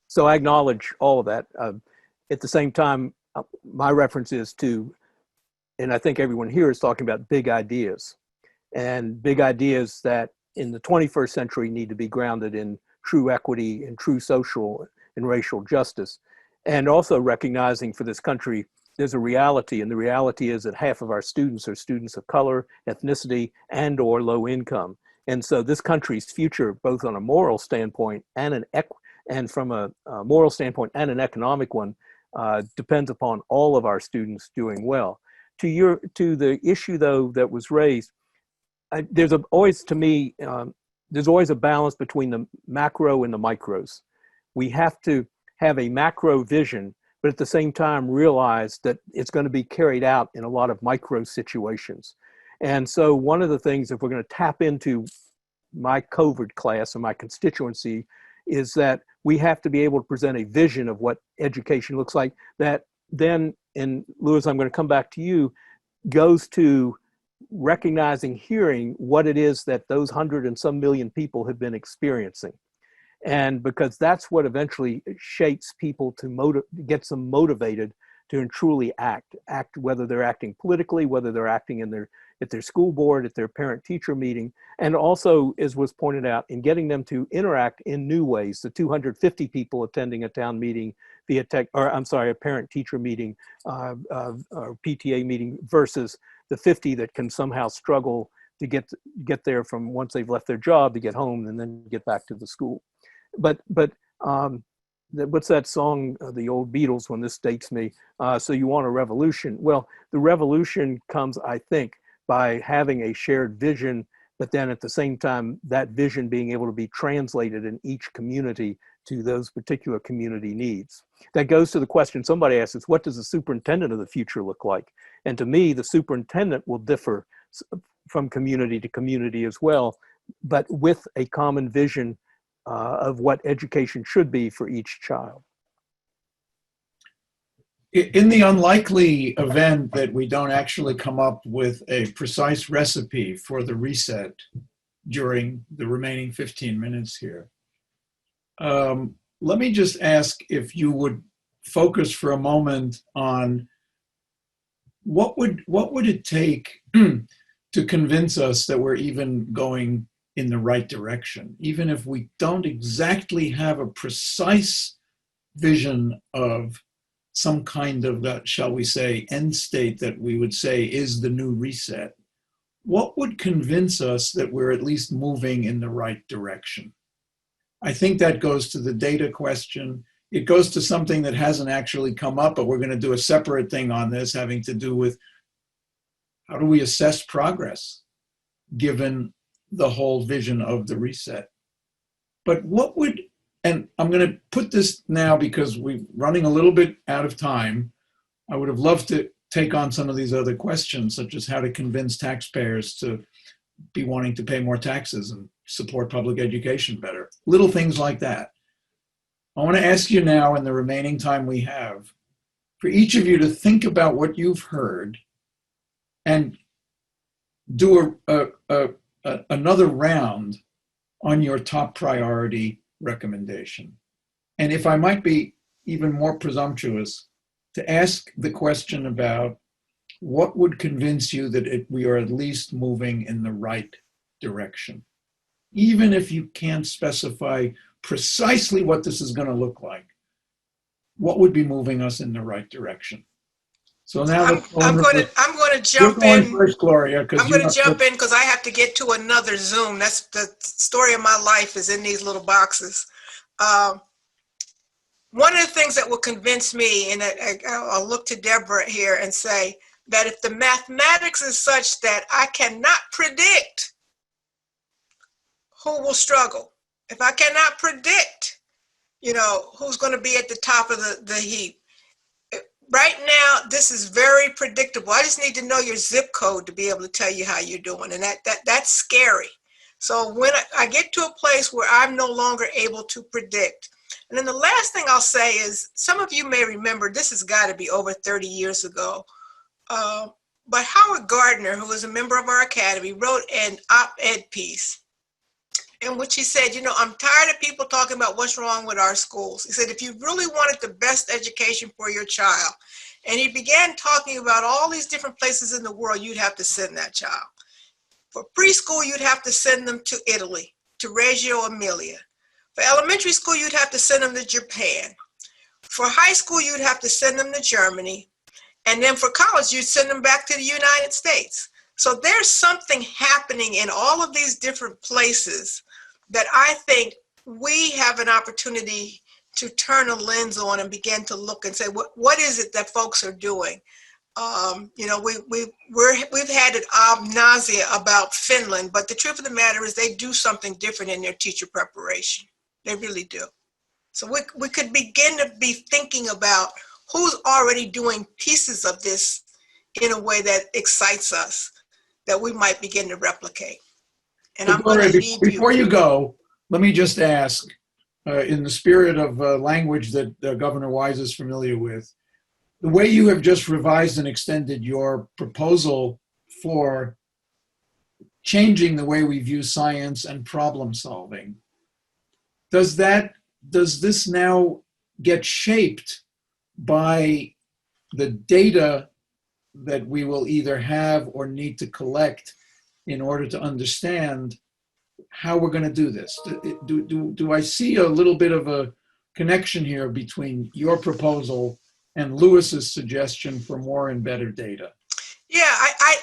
So I acknowledge all of that. At the same time, my reference is to, and I think everyone here is talking about big ideas, and big ideas that in the 21st century need to be grounded in true equity and true social and racial justice. And also recognizing for this country, there's a reality, and the reality is that half of our students are students of color, ethnicity, and or low income. And so this country's future, both on a moral standpoint and from a moral standpoint and an economic one, depends upon all of our students doing well. To the issue though that was raised, there's always a balance between the macro and the micros. We have to have a macro vision, but at the same time realize that it's going to be carried out in a lot of micro situations. And so one of the things, if we're going to tap into my COVID class and my constituency, is that we have to be able to present a vision of what education looks like that then, and Louis, I'm going to come back to you, goes to recognizing, hearing what it is that those 100 and some million people have been experiencing. And because that's what eventually shapes people to gets them motivated to truly act, whether they're acting politically, whether they're acting at their school board, at their parent-teacher meeting, and also, as was pointed out, in getting them to interact in new ways. The 250 people attending a town meeting via a parent-teacher meeting, or PTA meeting, versus the 50 that can somehow struggle to get there from once they've left their job to get home and then get back to the school. But what's that song, the old Beatles, when this dates me, so you want a revolution? Well, the revolution comes, I think, by having a shared vision, but then at the same time, that vision being able to be translated in each community to those particular community needs. That goes to the question somebody asked is, what does the superintendent of the future look like? And to me, the superintendent will differ from community to community as well, but with a common vision of what education should be for each child. In the unlikely event that we don't actually come up with a precise recipe for the reset during the remaining 15 minutes here, let me just ask if you would focus for a moment on what would it take to convince us that we're even going in the right direction, even if we don't exactly have a precise vision of some kind of, shall we say, end state that we would say is the new reset. What would convince us that we're at least moving in the right direction? I think that goes to the data question. It goes to something that hasn't actually come up, but we're going to do a separate thing on this, having to do with how do we assess progress given the whole vision of the reset. But what would, and I'm going to put this now because we're running a little bit out of time. I would have loved to take on some of these other questions, such as how to convince taxpayers to be wanting to pay more taxes and support public education better. Little things like that. I want to ask you now, in the remaining time we have, for each of you to think about what you've heard and do another round on your top priority recommendation. And if I might be even more presumptuous, to ask the question about what would convince you that we are at least moving in the right direction, even if you can't specify precisely what this is going to look like. What would be moving us in the right direction? So now I'm going to jump in first, Gloria. I'm going to jump in because I have to get to another Zoom. That's the story of my life, is in these little boxes. One of the things that will convince me, and I'll look to Deborah here and say that if the mathematics is such that I cannot predict who will struggle, if I cannot predict, who's going to be at the top of the heap. Right now, this is very predictable. I just need to know your zip code to be able to tell you how you're doing. And that's scary. So when I get to a place where I'm no longer able to predict. And then the last thing I'll say is, some of you may remember, this has got to be over 30 years ago, but Howard Gardner, who was a member of our academy, wrote an op-ed piece in which he said, I'm tired of people talking about what's wrong with our schools. He said, if you really wanted the best education for your child, and he began talking about all these different places in the world you'd have to send that child. For preschool, you'd have to send them to Italy, to Reggio Emilia. For elementary school, you'd have to send them to Japan. For high school, you'd have to send them to Germany. And then for college, you'd send them back to the United States. So there's something happening in all of these different places that I think we have an opportunity to turn a lens on and begin to look and say, what is it that folks are doing? We've had it ad nauseam about Finland, but the truth of the matter is they do something different in their teacher preparation. They really do. So we could begin to be thinking about who's already doing pieces of this in a way that excites us, that we might begin to replicate. And so I'm going to leave before you go, let me just ask, in the spirit of language that Governor Wise is familiar with, the way you have just revised and extended your proposal for changing the way we view science and problem solving, does this now get shaped by the data that we will either have or need to collect in order to understand how we're going to do this? Do I see a little bit of a connection here between your proposal and Lewis's suggestion for more and better data? Yeah,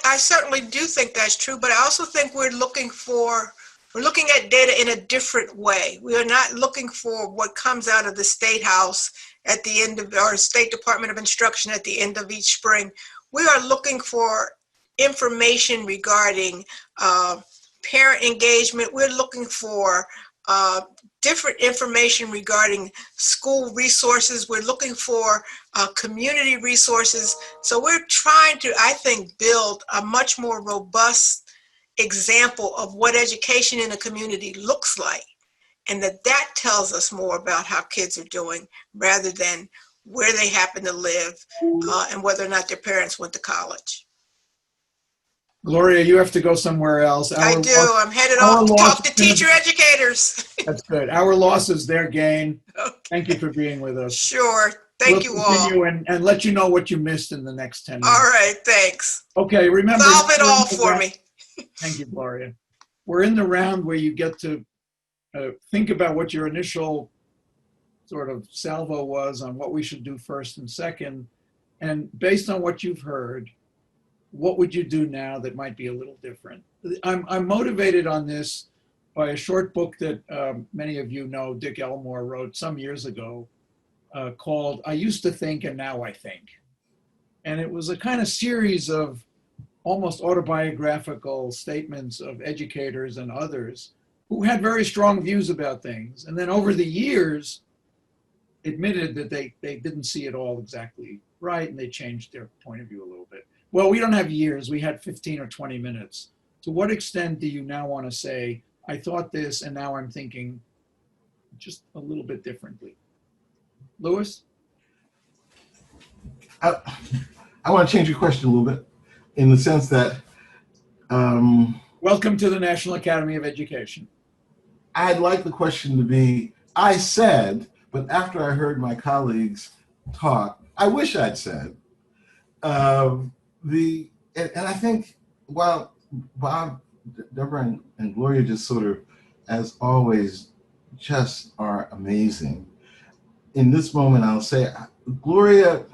I certainly do think that's true, but I also think we're looking at data in a different way. We are not looking for what comes out of the State House at the end of, or State Department of Instruction at the end of each spring. We are looking for information regarding parent engagement. We're looking for different information regarding school resources. We're looking for community resources. So we're trying to, I think, build a much more robust example of what education in a community looks like. and that tells us more about how kids are doing rather than where they happen to live and whether or not their parents went to college. Gloria, you have to go somewhere else. I do. I'm headed off to talk to teacher educators. That's good. Our loss is their gain. Okay. Thank you for being with us. Sure. Thank you all. And let you know what you missed in the next 10 minutes. All right. Thanks. Okay. Remember. Solve it all for me. Thank you, Gloria. We're in the round where you get to think about what your initial sort of salvo was on what we should do first and second. And based on what you've heard, what would you do now that might be a little different? I'm motivated on this by a short book that many of you know Dick Elmore wrote some years ago called I Used to Think and Now I Think. And it was a kind of series of almost autobiographical statements of educators and others who had very strong views about things. And then over the years, admitted that they didn't see it all exactly right and they changed their point of view a little bit. Well, we don't have years. We had 15 or 20 minutes. To what extent do you now want to say, I thought this and now I'm thinking just a little bit differently? Lewis? I want to change your question a little bit in the sense that welcome to the National Academy of Education. I'd like the question to be, I said, but after I heard my colleagues talk, I wish I'd said. And I think while Bob, Deborah, and Gloria just sort of, as always, just are amazing. In this moment, I'll say, Gloria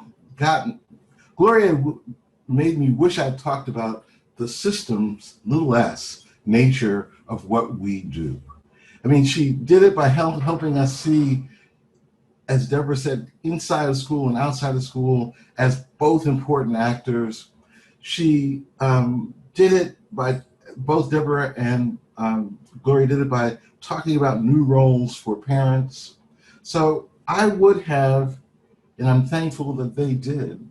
made me wish I'd talked about the systems, little s, nature of what we do. I mean, she did it by helping us see, as Deborah said, inside of school and outside of school as both important actors. She did it by, both Deborah and Gloria did it by talking about new roles for parents. So I would have, and I'm thankful that they did,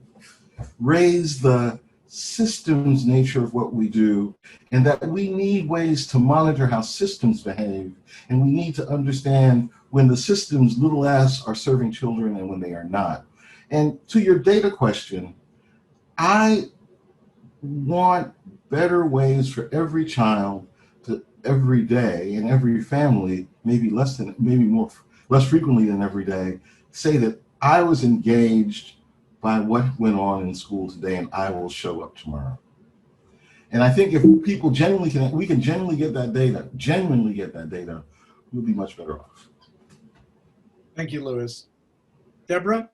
raise the systems nature of what we do, and that we need ways to monitor how systems behave, and we need to understand when the systems, little s, are serving children and when they are not. And to your data question, I want better ways for every child to every day and every family, less frequently than every day, say that I was engaged by what went on in school today and I will show up tomorrow. And I think if people we can genuinely get that data, we'll be much better off. Thank you, Lewis. Deborah?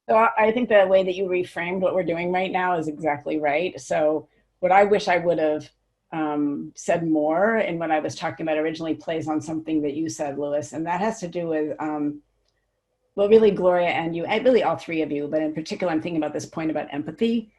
So I think the way that you reframed what we're doing right now is exactly right. So what I wish I would have said more and what I was talking about originally plays on something that you said, Lewis, and that has to do with, well, really Gloria and you, and really all three of you, but in particular, I'm thinking about this point about empathy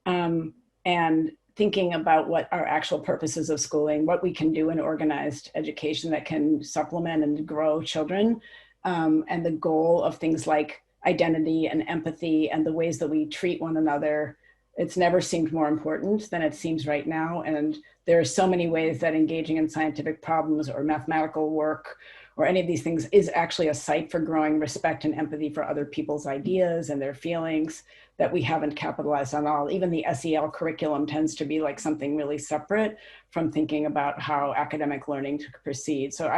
and thinking about what our actual purposes of schooling, what we can do in organized education that can supplement and grow children, and the goal of things like identity and empathy and the ways that we treat one another. It's never seemed more important than it seems right now. And there are so many ways that engaging in scientific problems or mathematical work or any of these things is actually a site for growing respect and empathy for other people's ideas and their feelings that we haven't capitalized on all. Even the SEL curriculum tends to be like something really separate from thinking about how academic learning proceeds. So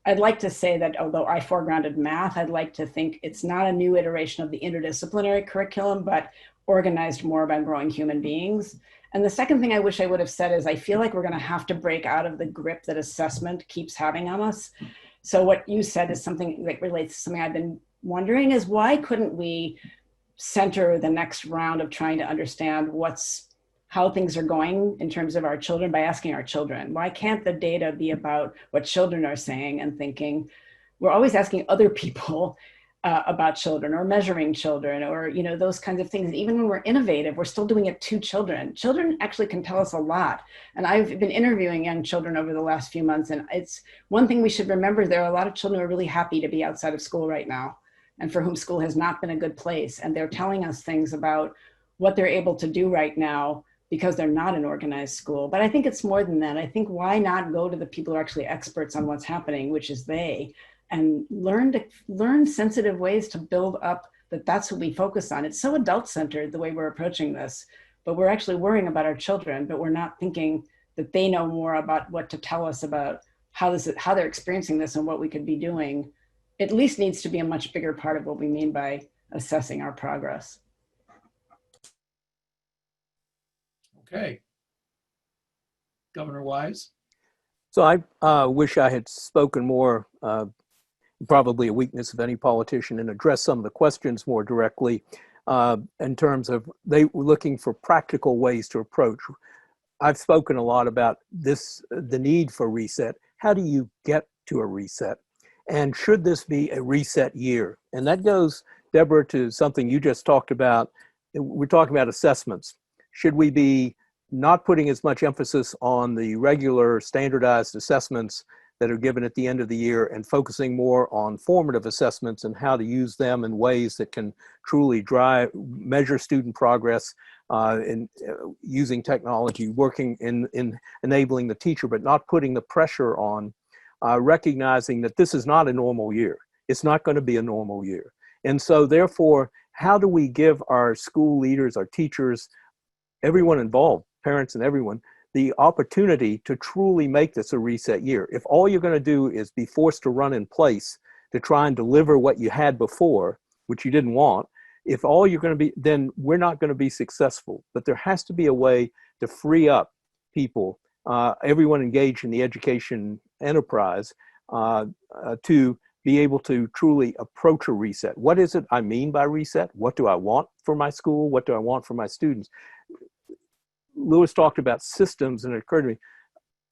I'd like to say that although I foregrounded math, I'd like to think it's not a new iteration of the interdisciplinary curriculum, but organized more about growing human beings. And the second thing I wish I would have said is I feel like we're going to have to break out of the grip that assessment keeps having on us. So what you said is something that relates to something I've been wondering is why couldn't we center the next round of trying to understand how things are going in terms of our children by asking our children? Why can't the data be about what children are saying and thinking? We're always asking other people about children or measuring children or, those kinds of things. Even when we're innovative, we're still doing it to children. Children actually can tell us a lot. And I've been interviewing young children over the last few months. And it's one thing we should remember, there are a lot of children who are really happy to be outside of school right now and for whom school has not been a good place. And they're telling us things about what they're able to do right now because they're not in organized school. But I think it's more than that. I think why not go to the people who are actually experts on what's happening, which is they, and learn sensitive ways to build up that's what we focus on. It's so adult-centered the way we're approaching this, but we're actually worrying about our children, but we're not thinking that they know more about what to tell us about how they're experiencing this and what we could be doing. At least needs to be a much bigger part of what we mean by assessing our progress. Okay. Governor Wise? So I wish I had spoken more, probably a weakness of any politician, and addressed some of the questions more directly in terms of they were looking for practical ways to approach. I've spoken a lot about the need for reset. How do you get to a reset? And should this be a reset year? And that goes, Deborah, to something you just talked about. We're talking about assessments. Should we be not putting as much emphasis on the regular standardized assessments that are given at the end of the year and focusing more on formative assessments and how to use them in ways that can truly measure student progress in using technology, working in enabling the teacher, but not putting the pressure on, recognizing that this is not a normal year. It's not going to be a normal year. And so therefore, how do we give our school leaders, our teachers, everyone involved, parents and everyone, the opportunity to truly make this a reset year? If all you're going to do is be forced to run in place to try and deliver what you had before, which you didn't want, if all you're going to be, then we're not going to be successful. But there has to be a way to free up people, everyone engaged in the education enterprise, to be able to truly approach a reset. What is it I mean by reset? What do I want for my school? What do I want for my students? Lewis talked about systems, and it occurred to me,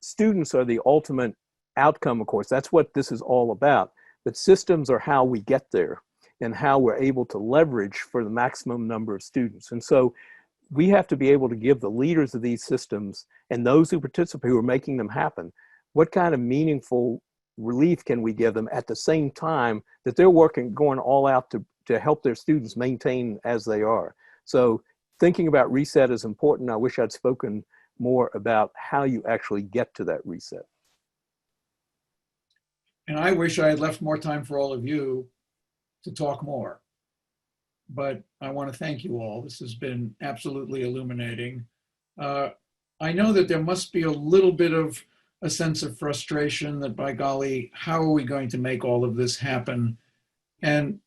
students are the ultimate outcome, of course. That's what this is all about. But systems are how we get there and how we're able to leverage for the maximum number of students. And so we have to be able to give the leaders of these systems and those who participate, who are making them happen, what kind of meaningful relief can we give them at the same time that they're going all out to help their students maintain as they are. So thinking about reset is important. I wish I'd spoken more about how you actually get to that reset. And I wish I had left more time for all of you to talk more. But I want to thank you all. This has been absolutely illuminating. I know that there must be a little bit of a sense of frustration that, by golly, how are we going to make all of this happen? And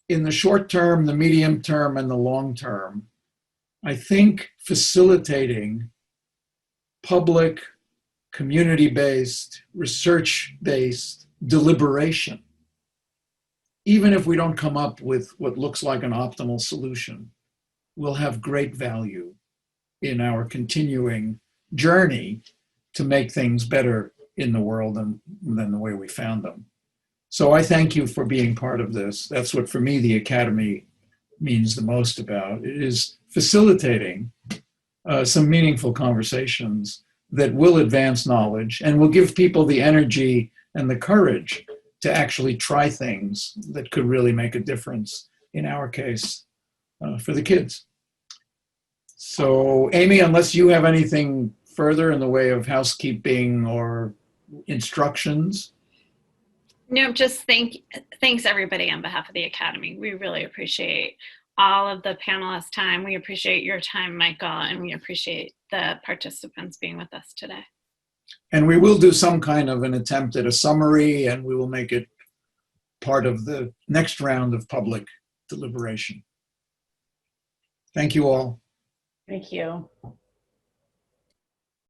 in the short term, the medium term, and the long term, I think facilitating public, community-based, research-based deliberation, even if we don't come up with what looks like an optimal solution, will have great value in our continuing journey to make things better in the world than the way we found them. So I thank you for being part of this. That's what, for me, the Academy means the most about. It is facilitating some meaningful conversations that will advance knowledge and will give people the energy and the courage to actually try things that could really make a difference, in our case, for the kids. So, Amy, unless you have anything further in the way of housekeeping or instructions. No, just thanks everybody on behalf of the Academy. We really appreciate all of the panelists' time. We appreciate your time, Michael, and we appreciate the participants being with us today. And we will do some kind of an attempt at a summary, and we will make it part of the next round of public deliberation. Thank you all. Thank you.